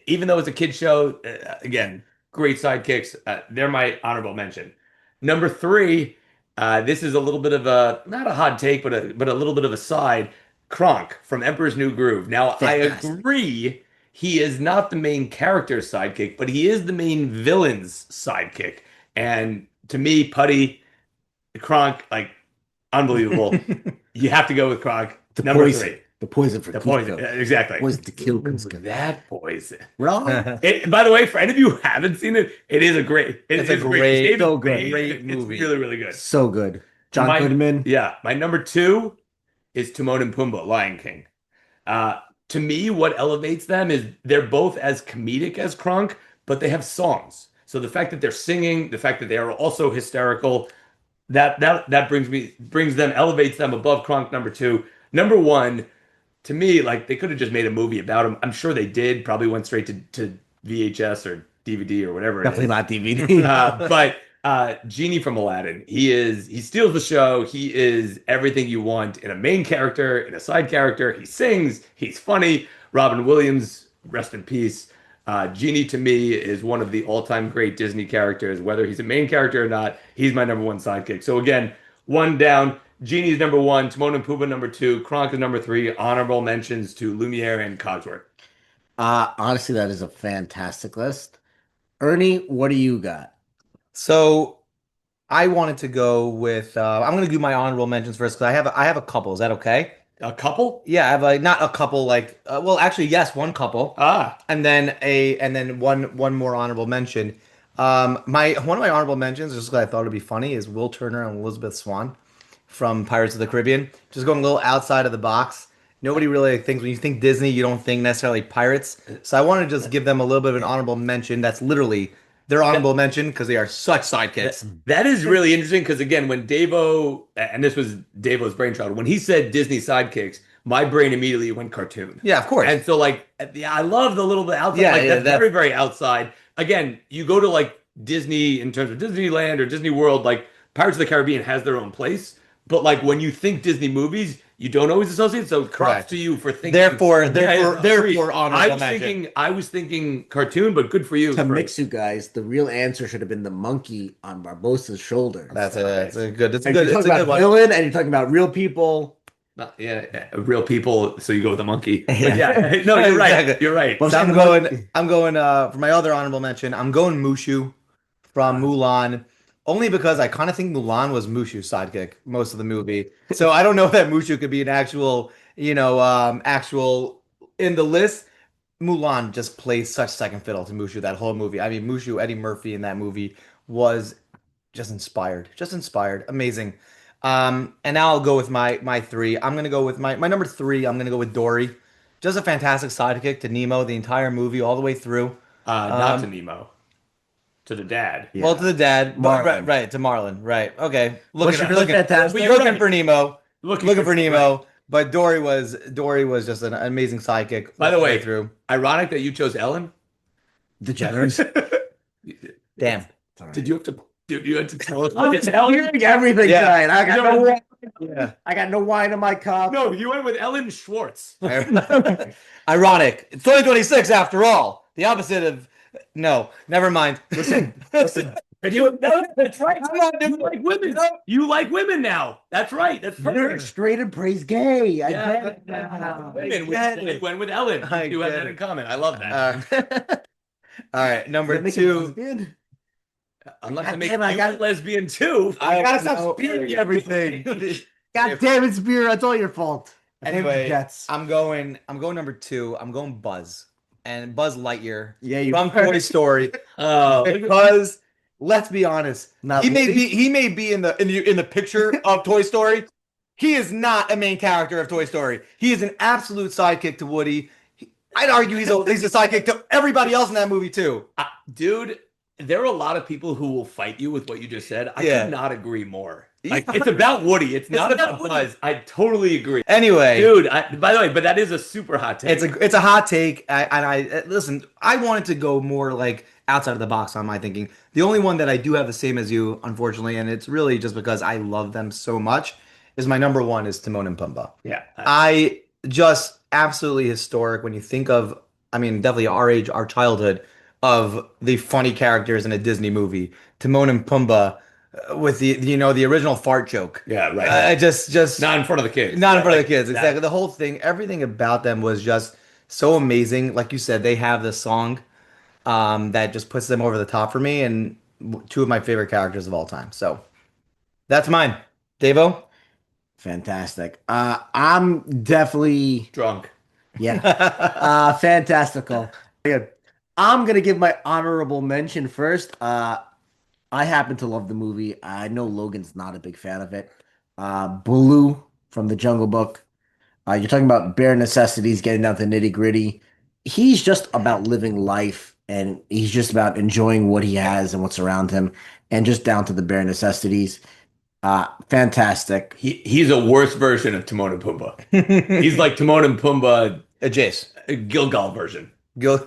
even though it's a kid show, again, great sidekicks. They're my honorable mention. Number 3, this is a little bit of a not a hot take, but a little bit of a side. Kronk from Emperor's New Groove. Now Fantastic. I agree. He is not the main character's sidekick, but he is the main villain's sidekick. And to me, Putty, Kronk, like, unbelievable. You have to go with Kronk. Number poison. 3. The poison for The poison. Kuzco. Exactly. Poison to kill Ooh, Kuzco. that poison. Wrong. By the way, for any of you who haven't seen it, it is a great. It's a great, David so good. Spade. Great It's movie. really, really good. So good. John Goodman. Yeah, my number 2 is Timon and Pumbaa, Lion King. To me, what elevates them is they're both as comedic as Kronk, but they have songs. So the fact that they're singing, the fact that they are also hysterical, that elevates them above Kronk. Number 2. Number 1, to me, like they could have just made a movie about him. I'm sure they did. Probably went straight to VHS or DVD or whatever. Definitely not DVD. But Genie from Aladdin, he steals the show. He is everything you want in a main character, in a side character. He sings, he's funny. Robin Williams, rest in peace. Genie to me is one of the all-time great Disney characters. Whether he's a main character or not, he's my number 1 sidekick. So again, 1 down. Genie's number 1, Timon and Pumbaa number 2, Kronk is number 3. Honorable mentions to Lumiere and Cogsworth. Honestly, that is a fantastic list. Ernie, what do you got? So I wanted to go with I'm going to do my honorable mentions first because I have a couple. Is that okay? A couple? Yeah, I have not a couple like well actually yes, one couple. And then one more honorable mention. One of my honorable mentions, just because I thought it'd be funny, is Will Turner and Elizabeth Swann from Pirates of the Caribbean. Just going a little outside of the box. Nobody really thinks, when you think Disney, you don't think necessarily pirates. So I want to just give them a little bit of an honorable mention. That's literally their honorable mention because they are such sidekicks. That is really interesting because, again, when Davo, and this was Davo's brainchild, when he said Disney sidekicks, my brain immediately went cartoon. Yeah, of course. And so, like, yeah, I love the little bit outside. Yeah, like, yeah, that's very, very outside. Again, you go to, like, Disney in terms of Disneyland or Disney World, like, Pirates of the Caribbean has their own place. But, like, when you think Disney movies, you don't always associate. So props to you for thinking. Therefore, I honorable was thinking cartoon, but good for you. To mix you guys, the real answer should have been the monkey on Barbossa's shoulder. That's a good. It's a And good. you're It's a talking good about one. villain, and you're talking about real people. Real people. So you go with the monkey. But yeah, no, you're right. Exactly. You're right. Well, So I'm going for my other honorable mention. I'm going Mushu from Mulan, only because I kind of think Mulan was Mushu's sidekick most of the movie. So I don't know if that Mushu could be an actual, actual in the list. Mulan just plays such second fiddle to Mushu that whole movie. I mean, Mushu, Eddie Murphy in that movie was just inspired, amazing. And now I'll go with my 3. I'm gonna go with my number 3. I'm gonna go with Dory, just a fantastic sidekick to Nemo the entire movie all the way through. Not to Nemo, to the dad. Well, to the dad, Marlin. right to Marlin, right? Okay, Was she really fantastic? looking for Nemo, Looking for Nemo. Right. But Dory was just an amazing sidekick. By the way, through. Ironic that you chose Ellen. DeGeneres. Damn. Did you have to? Did you have to tell us what to tell you? Everything Yeah. tonight. I got no wine. Yeah. I got no wine in my cup. No, you went with Ellen Schwartz. Ironic. It's 2026 after all. The opposite of no. Never mind. Listen. And you, no, that's right. You like women. You like women now. That's right. That's You're perfect. straight and praise gay. I Yeah. get it. Women. We went with Ellen. I You have get that it. in common. I love that. All right, number Does that make him two. lesbian? Unless God I make damn, I you got- a lesbian too. I gotta know stop speaking everything. God damn it, Spear! That's all your fault. I think the Anyway, Jets. I'm going number two. I'm going Buzz. And Buzz Lightyear Yeah, you from are. Toy Story. Oh, Because let's be honest, Not he may Woody? be in the picture of Toy Story. He is not a main character of Toy Story. He is an absolute sidekick to Woody. I'd argue he's a sidekick to everybody else in that movie too. dude, there are a lot of people who will fight you with what you just said. I Yeah. could not agree more. Like, it's about Woody. It's not about Buzz. I totally agree. Anyway, Dude, by the way, but that is a super hot take. it's a hot take. I listen. I wanted to go more like outside of the box on my thinking. The only one that I do have the same as you, unfortunately, and it's really just because I love them so much, is my number one is Timon and Pumbaa. Yeah. I just absolutely historic when you think of, I mean, definitely our age, our childhood of the funny characters in a Disney movie. Timon and Pumbaa with the original fart joke. Yeah, right. Just Not in front of the kids. not in front of like the kids. that. Exactly. The whole thing, everything about them was just so amazing. Like you said, they have this song that just puts them over the top for me, and two of my favorite characters of all time. So that's mine. Davo? Fantastic. I'm definitely Drunk. fantastical. Good. I'm gonna give my honorable mention first. I happen to love the movie. I know Logan's not a big fan of it. Baloo from the Jungle Book. You're talking about bare necessities, getting down to nitty gritty. He's just about living life, and he's just about enjoying what he has and what's around him, and just down to the bare necessities. Fantastic. He's a worse version of Timon and Pumbaa. He's like Timon and Pumbaa, Jace. a Gilgal version. Go.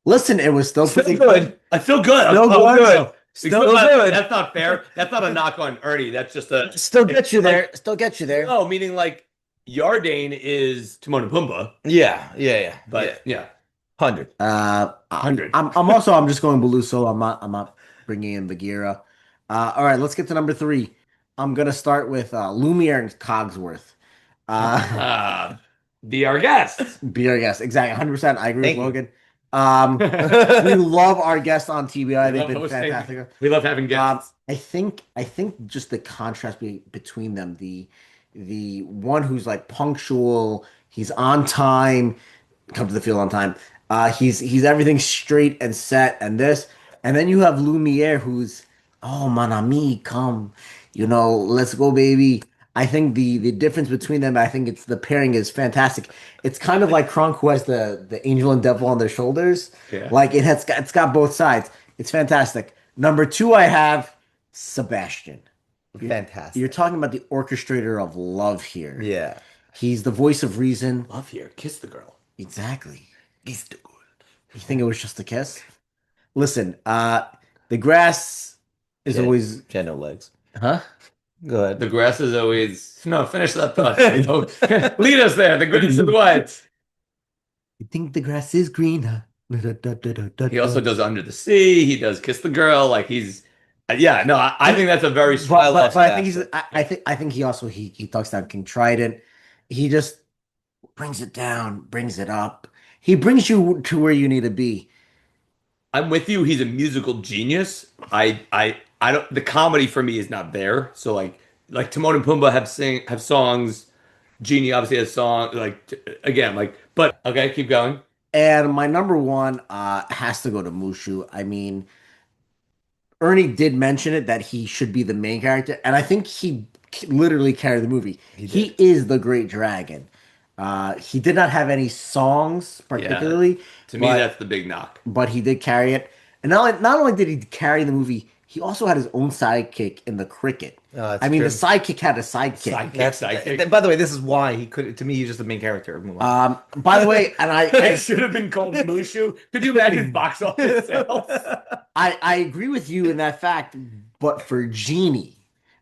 Listen, it was still Still pretty good. I feel good. Still I'm good. Still good. That's not fair. That's not a knock on Ernie. That's just a Still get you there. Still get you there. no, meaning like Yardane is Timon and Pumbaa, Yeah. but yeah. 100. 100. I'm just going Baloo solo. I'm not bringing in Bagheera. All right, let's get to number 3. I'm gonna start with Lumiere and Cogsworth. Be our guest. Be our guest. Exactly. 100%. I agree Thank with you. Logan. We love our guests on TBI. They've been hosting. fantastic. We love having guests. I think just the contrast between them, the one who's like punctual, he's on time, come to the field on time. He's everything straight and set, and then you have Lumiere, who's oh mon ami, come, let's go, baby. I think the difference between them, I think it's the pairing is fantastic. It's kind of like Kronk, who has the angel and devil on their shoulders. Yeah. Like it's got both sides. It's fantastic. Number 2, I have Sebastian. Fantastic. You're talking about the orchestrator of love here. Yeah. He's the voice of reason. Love here. Kiss the girl. Exactly. Kiss the girl. You think it was just a kiss? Listen, the grass is always She had no legs. huh? Go ahead. The grass is always no. Finish that thought. Lead us there. The grass is white. You think the grass is greener? He also does Under the Sea. He does Kiss the Girl. Like he's, yeah. No, I think that's a very strong. But I think I think he also he talks down King Trident. He just brings it down, brings it up. He brings you to where you need to be. I'm with you. He's a musical genius. I don't. The comedy for me is not there. So like Timon and Pumbaa have songs. Genie obviously has songs. Again, but okay, keep going. And my number 1 has to go to Mushu. I mean, Ernie did mention it that he should be the main character, and I think he literally carried the movie. He is the great dragon. He did not have any songs particularly. To me, that's the big knock. But he did carry it. And not only did he carry the movie, he also had his own sidekick in the cricket. that's I mean, true. the sidekick had a sidekick. Sidekick. By the way, this is why he could. To me, he's just the main character. By the way, and It should have been called Mushu. Could you imagine box office sales? I agree with you in that fact, but for Genie,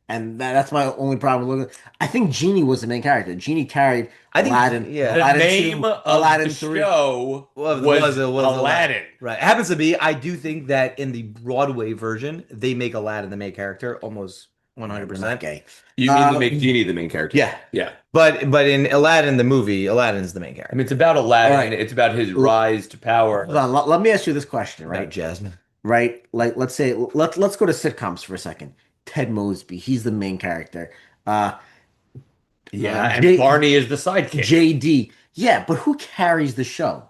and that's my only problem with Logan. I think Genie was the main character. Genie carried Aladdin. yeah. The Aladdin name 2, of Aladdin the 3. show was Aladdin. Right. It happens to be. I do think that in the Broadway version, they make Aladdin the main character almost We're not 100%. gay. You mean to make Genie the main character? Yeah. Yeah. But in Aladdin, the movie, Aladdin's the main I character. mean, it's about Aladdin. All right. It's about his rise to power. Hold on, let me ask you this question, About right? Jasmine. Right? Like, let's say, let's go to sitcoms for a second. Ted Mosby, he's the main character. Yeah, and J- Barney is the sidekick. JD, yeah, but who carries the show?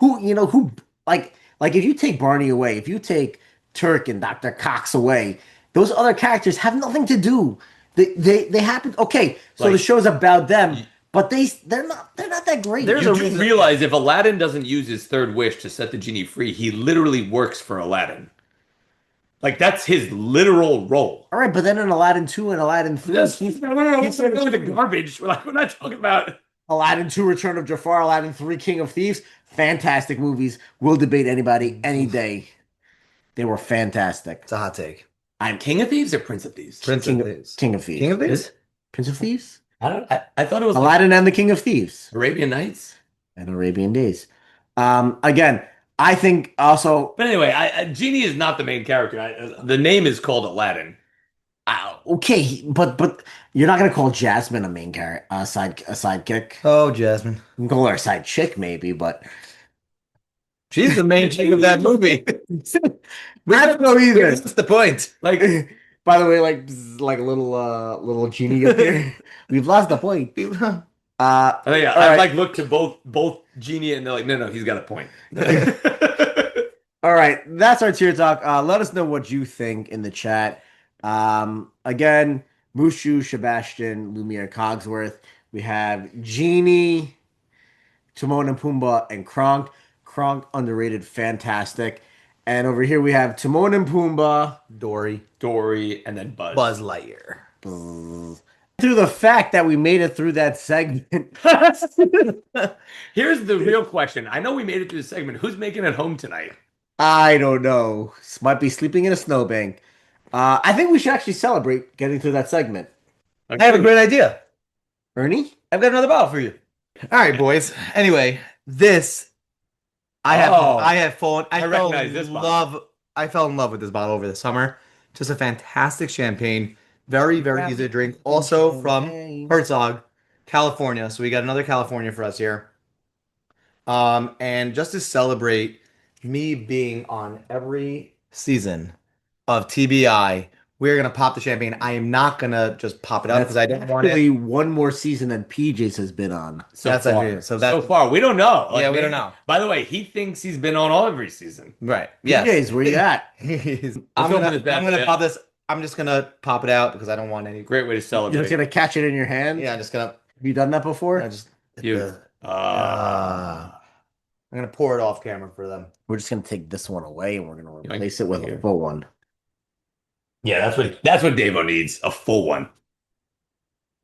Who like if you take Barney away, if you take Turk and Dr. Cox away, those other characters have nothing to do. They happen. Okay, so the Like- show's about them, but they're not that great. There's You a do reason- realize if Aladdin doesn't use his third wish to set the genie free, he literally works for Aladdin. Like that's his literal role. All right, but then in Aladdin 2 and Aladdin 3, Let's go with the garbage. We're not talking about. Aladdin 2, Return of Jafar, Aladdin 3, King of Thieves, fantastic movies. We'll debate anybody any day. They were fantastic. It's a hot take. I'm King of Thieves or Prince of Thieves? Prince King of of, Thieves. King of Thieves. King of Thieves? Is- Prince of Thieves? I thought it was Aladdin and the King of Thieves. Arabian Nights. And Arabian Days. Again, I think also But anyway, Genie is not the main character. The name is called Aladdin. okay, but you're not gonna call Jasmine a main character, a sidekick. Oh, Jasmine. You can call her a side chick, maybe, but She's the main chick of that movie. I don't know either. What's the point? Like, By the way, like bzz, like a little genie up here. We've lost the point. I All right. like looked to both Genie and they're like, no, he's got a point. All right, that's our tier talk. Let us know what you think in the chat. Again, Mushu, Sebastian, Lumiere, Cogsworth. We have Genie, Timon and Pumbaa, and Kronk. Kronk underrated, fantastic. And over here we have Timon and Pumbaa. Dory. Dory and then Buzz. Buzz Lightyear. Through the fact that we made it through that segment. Here's the real question. I know we made it through the segment. Who's making it home tonight? I don't know. Might be sleeping in a snowbank. I think we should actually celebrate getting through that segment. I have a great idea. Ernie? I've got another bottle for you. All right, boys. Anyway, this I have fallen. I fell recognize in this love. I fell in love with this bottle over the summer. Just a fantastic champagne. Very, very easy to drink. Also from Herzog, California. So we got another California for us here. And just to celebrate me being on every season of TBI, we're gonna pop the champagne. I am not gonna just pop it up because I don't want Actually, it. one more season than PJ's has been on. So That's far. actually- so that- so far, we don't know. Yeah, we maybe- don't know. By the way, he thinks he's been on all every season. Right. Yes. PJ's, where you at? I'm open gonna, this bad I'm gonna boy pop this. I'm just gonna pop it out because I don't want any. Great way to You're celebrate. just gonna catch it in your hand? Yeah, I'm just gonna. Have you done that before? I just. You. I'm gonna pour it off camera for them. We're just gonna take this one away and we're gonna Yeah, replace it with a here. full one. Yeah, that's what Davo needs, a full one.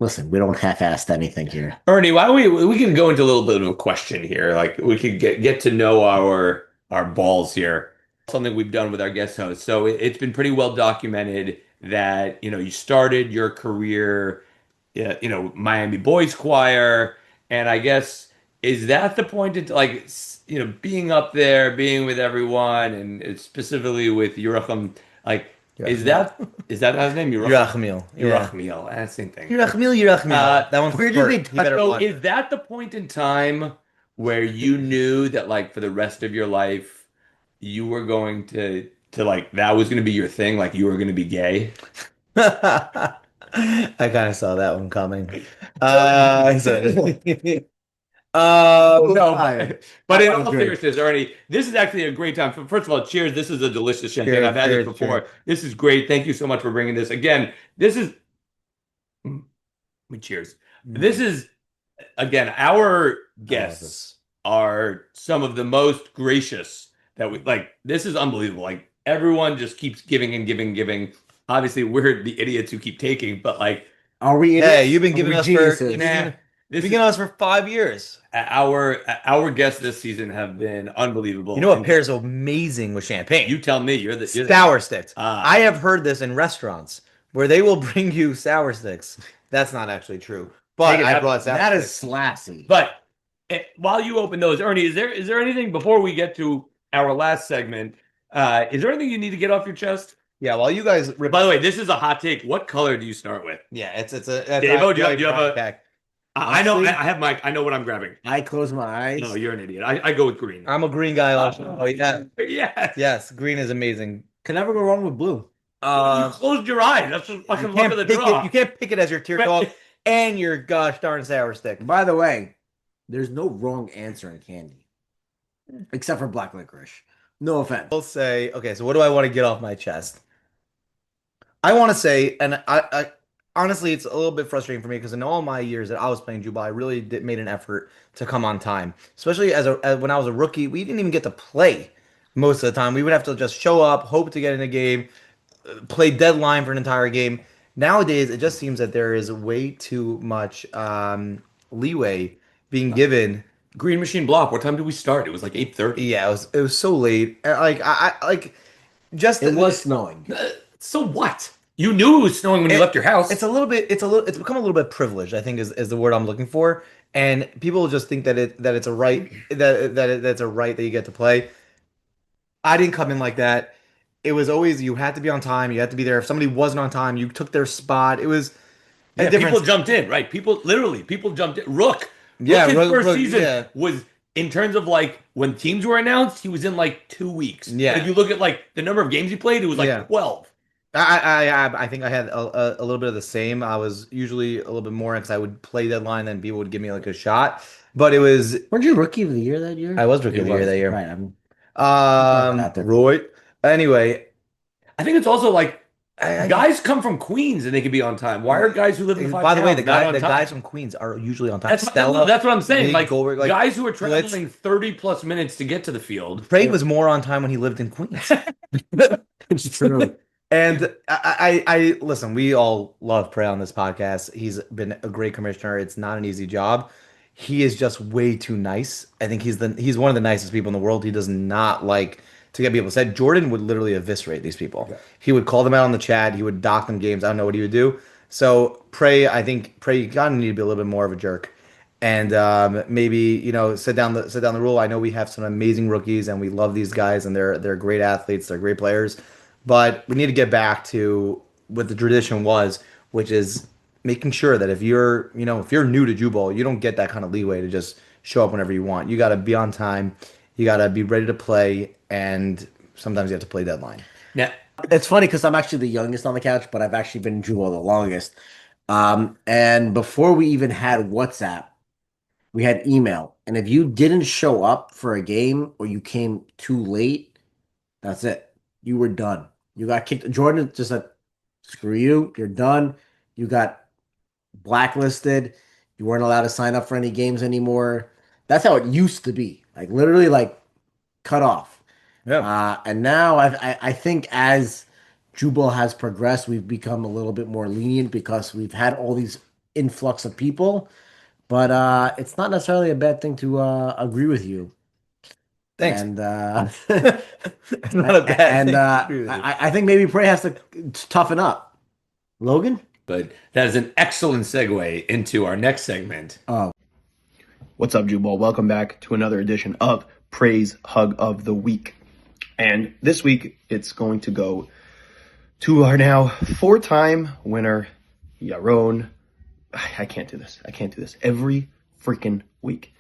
Listen, we don't half-assed anything here. Ernie, why don't we can go into a little bit of a question here. Like we could get to know our balls here. Something we've done with our guest hosts. So it's been pretty well documented that you started your career, Miami Boys Choir, and I guess is that the point of like being up there, being with everyone, and specifically with Yerachim, like. Is that his name? Yerachmiel. Yerachmiel. That's the same thing. Yerachmiel. That one's where did Bert. they You better So watch is it. that the point in time where you knew that like for the rest of your life you were going to like that was going to be your thing, like you were going to be gay? I kind of saw that one coming. No, but in That all was great. seriousness, Ernie, this is actually a great time. First of all, cheers. This is a delicious champagne. Cheers, I've had cheers, this before. This is great. Thank you so much for bringing this. Again, this is cheers. This is again, our guests are some of the most gracious that we like. This is unbelievable. Like everyone just keeps giving and giving and giving. Obviously, we're the idiots who keep taking, but like Are we in Hey, it? you've been Are giving we us geniuses? for this you've been is, giving us for 5 years. our guests this season have been unbelievable. You know what And pairs amazing with champagne? You tell me. You're the Sour sticks. Ah. I have heard this in restaurants where they will bring you sour sticks. That's not actually true, but Take it I out. brought sour That is sticks. Slassy. But while you open those, Ernie, is there anything before we get to our last segment? Is there anything you need to get off your chest? Yeah, while you guys rip. By the way, this is a hot take. What color do you start with? Yeah, it's Davo, do you have a? back. I know. Honestly- I have my. I know what I'm grabbing. I close my eyes. No, you're an idiot. I go with green. I'm a green guy also. Oh yeah, Yes. yes, green is amazing. Can never go wrong with blue. You closed your eyes. That's just fucking luck of the draw. You can't pick it as your tear dog and your gosh darn sour stick. By the way, there's no wrong answer in candy, except for black licorice. No offense. I'll say, okay, so what do I want to get off my chest? I want to say, and I honestly, it's a little bit frustrating for me because in all my years that I was playing Jubal, I really made an effort to come on time. Especially when I was a rookie, we didn't even get to play most of the time. We would have to just show up, hope to get in a game, play deadline for an entire game. Nowadays, it just seems that there is way too much leeway being given. Green Machine Block. What time did we start? It was like 8:30. Yeah, it was so late. Like I like just It was snowing. So what? You knew it was snowing when you left your house. It's become a little bit privileged, I think is the word I'm looking for. And people just think that it's a right that's a right that you get to play. I didn't come in like that. It was always you had to be on time, you had to be there. If somebody wasn't on time, you took their spot. It was a Yeah, difference. people jumped in, right? People jumped in. Rook. Yeah, His Rook- first Rook, season yeah. was in terms of like when teams were announced, he was in like 2 weeks. Yeah. And if you look at like the number of games he played, it was like Yeah. 12. I think I had a little bit of the same. I was usually a little bit more because I would play deadline, then people would give me like a shot. But it was Weren't you rookie of the year that year? I was rookie of the year that year. Right. Out there. Roy. Anyway, I think it's also like I- guys come from Queens and they can be on time. Why are guys who live in the by the way, five towns not on time? guys from Queens are usually on time. That's Stella, what I'm saying. Nick Like, Goldberg, like, guys who are Blitz. traveling 30 plus minutes to get to the field. Craig was more on time when he lived in Queens. It's true. And I listen, we all love Prey on this podcast. He's been a great commissioner. It's not an easy job. He is just way too nice. I think he's one of the nicest people in the world. He does not like to get people said. Jordan would literally eviscerate these people. Yeah. He would call them out on the chat. He would dock them games. I don't know what he would do. So I think Prey, you gotta need to be a little bit more of a jerk. And maybe set down the rule. I know we have some amazing rookies, and we love these guys, and they're great athletes, they're great players, but we need to get back to what the tradition was, which is making sure that if you're new to Jubal, you don't get that kind of leeway to just show up whenever you want. You got to be on time, you got to be ready to play, and sometimes you have to play deadline. Yeah, It's funny because I'm actually the youngest on the couch, but I've actually been in Jubal the longest. And before we even had WhatsApp, we had email. And if you didn't show up for a game or you came too late, that's it. You were done. You got kicked. Jordan just said, screw you. You're done. You got blacklisted. You weren't allowed to sign up for any games anymore. That's how it used to be. Like literally like cut off. Yeah. And now I think as Jubal has progressed, we've become a little bit more lenient because we've had all these influx of people. But it's not necessarily a bad thing to agree with you. Thanks. And It's not a bad thing. I think maybe Prey has to toughen up. Logan? but that is an excellent segue into our next segment. What's up, Jubal? Welcome back to another edition of Praise Hug of the Week. And this week, it's going to go to our now four-time winner, Yaron. I can't do this. Every freaking week.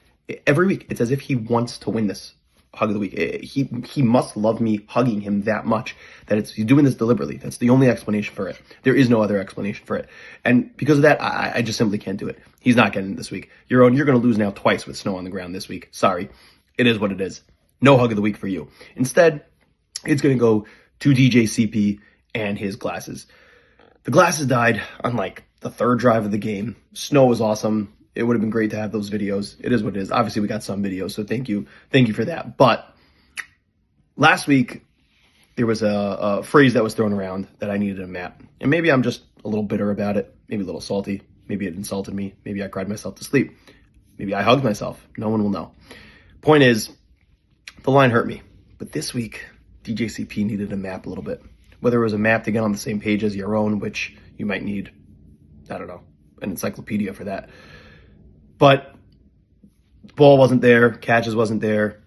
Every week. It's as if he wants to win this Hug of the Week. He must love me hugging him that much that he's doing this deliberately. That's the only explanation for it. There is no other explanation for it. And because of that, I just simply can't do it. He's not getting it this week. Yaron, you're going to lose now twice with snow on the ground this week. Sorry. It is what it is. No Hug of the Week for you. Instead, it's going to go to DJ CP and his glasses. The glasses died on like the third drive of the game. Snow was awesome. It would have been great to have those videos. It is what it is. Obviously, we got some videos, so thank you. Thank you for that. But last week, there was a phrase that was thrown around that I needed a map. And maybe I'm just a little bitter about it. Maybe a little salty. Maybe it insulted me. Maybe I cried myself to sleep. Maybe I hugged myself. No one will know. Point is, the line hurt me. But this week, DJCP needed a map a little bit. Whether it was a map to get on the same page as your own, which you might need, I don't know, an encyclopedia for that. But ball wasn't there, catches wasn't there,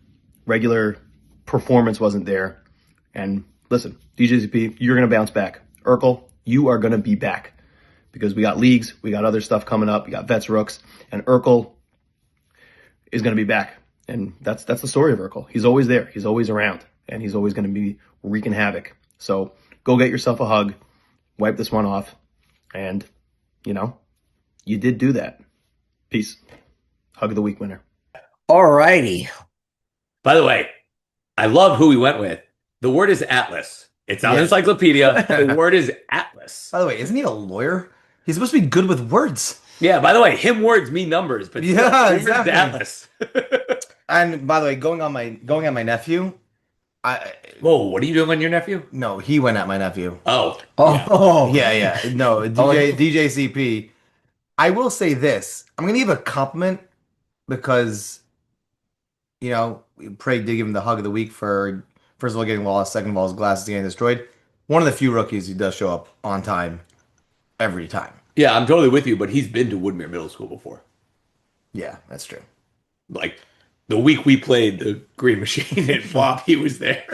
regular performance wasn't there. And listen, DJZP, you're going to bounce back. Urkel, you are going to be back because we got leagues, we got other stuff coming up, we got Vets Rooks, and Urkel is going to be back. And that's the story of Urkel. He's always there. He's always around, and he's always going to be wreaking havoc. So go get yourself a hug, wipe this one off, and, you know, you did do that. Peace. Hug of the week winner. All righty. By the way, I love who we went with. The word is Atlas. It's not an encyclopedia. The word is Atlas. By the way, isn't he a lawyer? He's supposed to be good with words. Yeah, by the way, him words mean numbers, but Yeah, the word is exactly. Atlas. And by the way, going on my nephew, Whoa, what are you doing on your nephew? no, he went at my nephew. Oh. Yeah. No, DJ CP. I will say this. I'm gonna give a compliment because, you know, Prague did give him the hug of the week for first of all getting lost, second of all his glasses getting destroyed. One of the few rookies who does show up on time every time. Yeah, I'm totally with you, but he's been to Woodmere Middle School before. Yeah, that's true. Like, the week we played the Green Machine in Flop, he was there.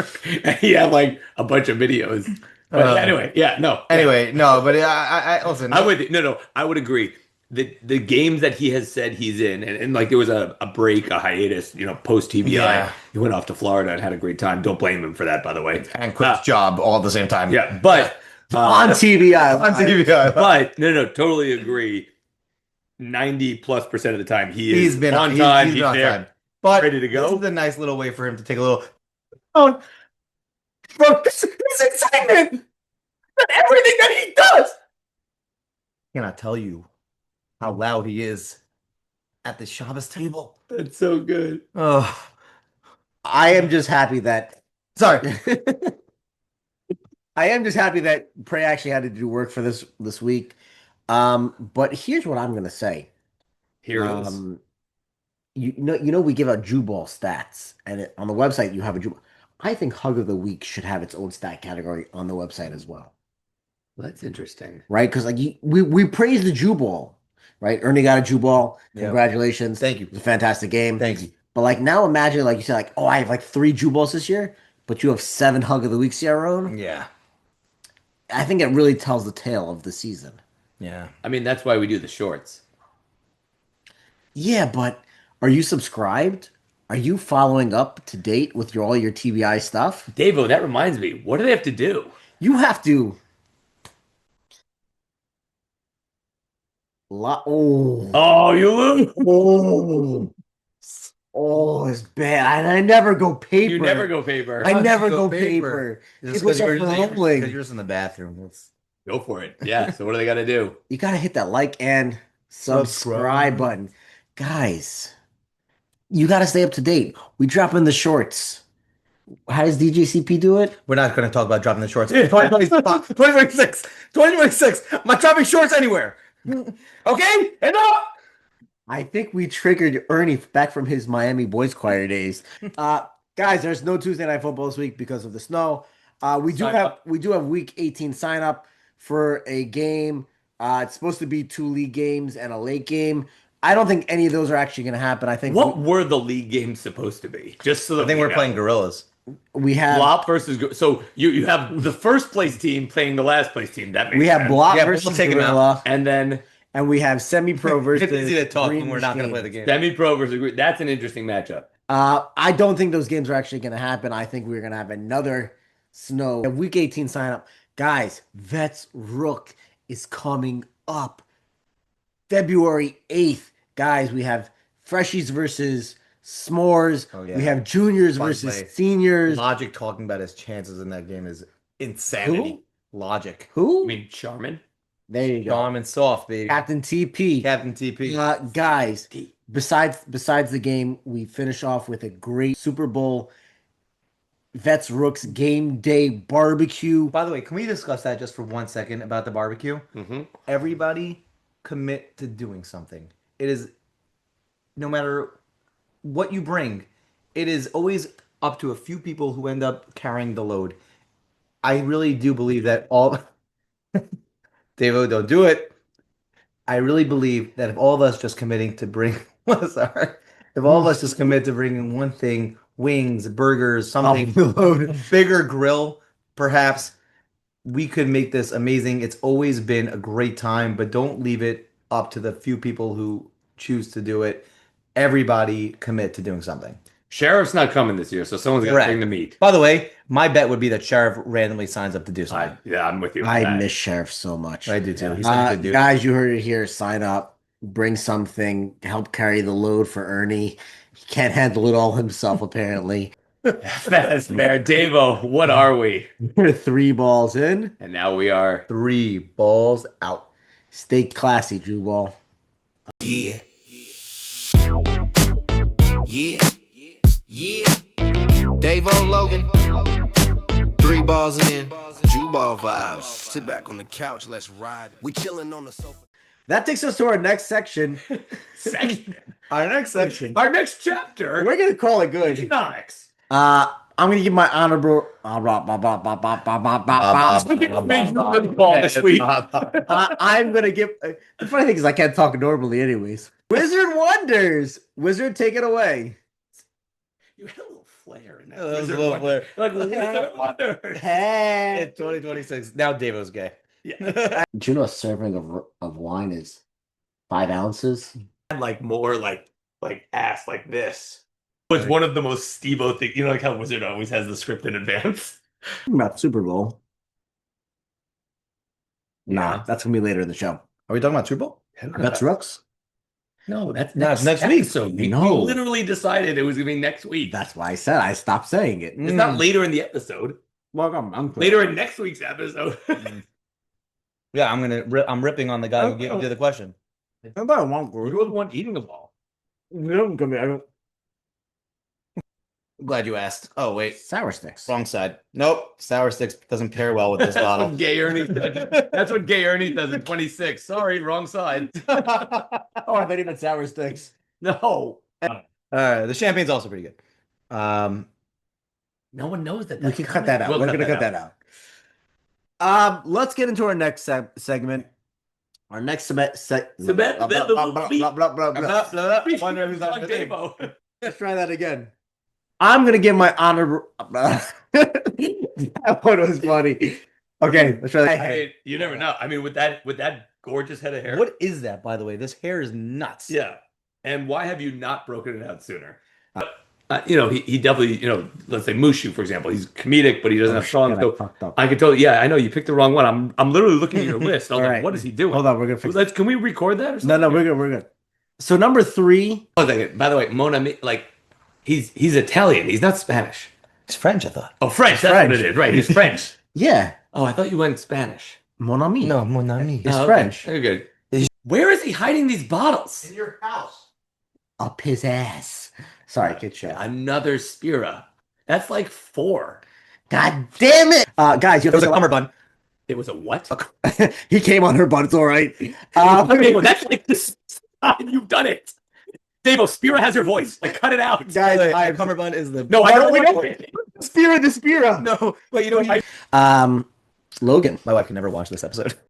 And he had, like, a bunch of videos. But anyway, no. Anyway, no, but I listen. I'm with you. No, I would agree. The games that he has said he's in, and like there was a break, a hiatus, you know, post TBI. Yeah. He went off to Florida and had a great time. Don't blame him for that, by the way. And quit his job all at the same time. Yeah, but On TBI. On TBI. but no, totally agree. 90+% of the time He's been on time. He's He's been on there, time. But ready to go. This is a nice little way for him to take a little. Oh, bro, this excitement! Everything that he does. Cannot tell you how loud he is at the Shabbos table. That's so good. Oh, I am just happy that sorry. I am just happy that Prey actually had to do work for this week. But here's what I'm gonna say. Here it is. You know, we give out Jew Ball stats, and on the website you have a Jew. I think Hug of the Week should have its own stat category on the website as well, That's interesting. right? Because like we praise the Jew Ball, right? Ernie got a Jew Ball. Yeah. Congratulations! Thank you. It was a fantastic game. Thank you. But like now, imagine like you said, like, oh, I have like 3 Jew Balls this year, but you have 7 Hug of the Weeks of your own. Yeah. I think it really tells the tale of the season. Yeah. I mean, that's why we do the shorts. Yeah, but are you subscribed? Are you following up to date with all your TBI stuff? Davo, that reminds me. What do they have to do? You have to. Oh, Oh, you lose. oh, oh, it's bad. I never go paper. You never go paper. I never go go paper. Just It was because a you're rolling. just in the bathroom. That's... Go for it. Yeah. So what do they got to do? You gotta hit that like and subscribe button, guys. You gotta stay up to date. We drop in the shorts. How does DJCP do it? We're not going to talk about dropping the shorts. 2026. 2026. I'm not dropping shorts anywhere. Okay? Enough! I think we triggered Ernie back from his Miami Boys Choir days. Guys, there's no Tuesday Night Football this week because of the snow. We do have Week 18 sign up for a game. It's supposed to be 2 league games and a late game. I don't think any of those are actually going to happen. I think What were the league games supposed to be? Just so that I think we're know. playing Gorillas. we have Blop versus. So you have the first place team playing the last place team. That makes we have sense. Block Yeah, we'll versus take 'em out. Gorilla, And then and we have Semi Pro versus It's easy to talk Green when we're not going to play Machine. the game. semi-pro versus. That's an interesting matchup. I don't think those games are actually going to happen. I think we're going to have another snow. Week 18 sign up. Guys, Vets Rook is coming up February 8th. Guys, we have Freshies versus S'mores. Oh, yeah. We have Juniors Fun versus play. Seniors. Logic talking about his chances in that game is insanity. Logic. Who? I mean, Charmin. There you go. Calm and soft, baby. Captain TP. Captain TP. Guys, besides the game, we finish off with a great Super Bowl Vets Rooks game day barbecue. By the way, can we discuss that just for 1 second about the barbecue? Mm-hmm. Everybody commit to doing something. It is, no matter what you bring, it is always up to a few people who end up carrying the load. I really do believe that all... Davo, don't do it. I really believe that if all of us just committing to bring... Sorry. If all of us just commit to bringing one thing, wings, burgers, something, bigger grill, perhaps we could make this amazing. It's always been a great time, but don't leave it up to the few people who choose to do it. Everybody commit to doing something. Sheriff's not coming this year, so someone's got to bring the meat. By the way, my bet would be that Sheriff randomly signs up to do something. Yeah, I'm with you. I miss Sheriff so much. I do too. He's such a good dude. Guys, you heard it here. Sign up. Bring something. Help carry the load for Ernie. He can't handle it all himself, apparently. That's fair. Davo, what are we? We're 3 balls in. And now we are 3 balls out. Stay classy, Drew Ball. Yeah. Yeah. Yeah. Davo Logan. 3 balls in. Jew ball vibes. Sit back on the couch. Let's ride. We chilling on the sofa. That takes us to our next section. Our next section. Our next chapter. We're going to call it good. Economics. I'm going to give my honorable... I'm going to give... The funny thing is I can't talk normally anyways. Wizard Wonders. Wizard, take it away. You had a little flair in that. That was a little flair. Like Wizard Wonders. Hey. In 2026. Now Davo's gay. Do you know a serving of wine is 5 ounces? Like more like ass like this. Was one of the most Steve-O things. You know, like how Wizard always has the script in advance. About Super Bowl. Nah, Yeah. that's going to be later in the show. Are we talking about Super Bowl? That's Rooks? No, that's next week. So we No. literally decided it was going to be next week. That's why I said I stopped saying it. It's not later in the episode. Well, I'm Later in next week's episode. Yeah, I'm ripping on the guy who gave you the question. You're the one eating the ball. I'm glad you asked. Oh wait, Sour sticks. wrong side. Nope, sour sticks doesn't pair well with this bottle. Gay Ernie. That's what Gay Ernie does in 26. Sorry, wrong side. Oh, I thought he meant sour sticks. No. The champagne's also pretty good. No one knows that. We can cut that out. We'll We're going to cut that out. Let's get into our next segment. Our next Let's try that again. I'm gonna give my honor. That one was funny. Okay, let's try that. I mean, you never know. I mean, with that gorgeous head of hair. What is that, by the way? This hair is nuts. Yeah. And why have you not broken it out sooner? You know, he definitely, you know, let's say Mushu, for example, he's comedic, but he doesn't have songs. So I could totally, yeah, I know you picked the wrong one. I'm literally looking at your list. I was like, what is he doing? Hold on, we're gonna fix it. Can we record that or something? No, we're good. So number 3. Oh, by the way, Mona, like, he's Italian. He's not Spanish. It's French, I thought. Oh, French. That's what it is. Right. He's French. Yeah. Oh, I thought you went Spanish. Mon ami. No, mon ami. It's Oh, okay. French. Very good. Where is he hiding these bottles? In your house. Up his ass. Sorry, kid show. Another Spira. That's like 4. God damn it. Guys, you There was have a to cummerbund. It was a what? He came on her butt. It's all right. Okay, well, that's like this. You've done it. Davo, Spira has your voice. Like, cut it out. Guys, A cummerbund is the No, I don't know it. Spira the Spira. No, but you know what? Logan. My wife can never watch this episode.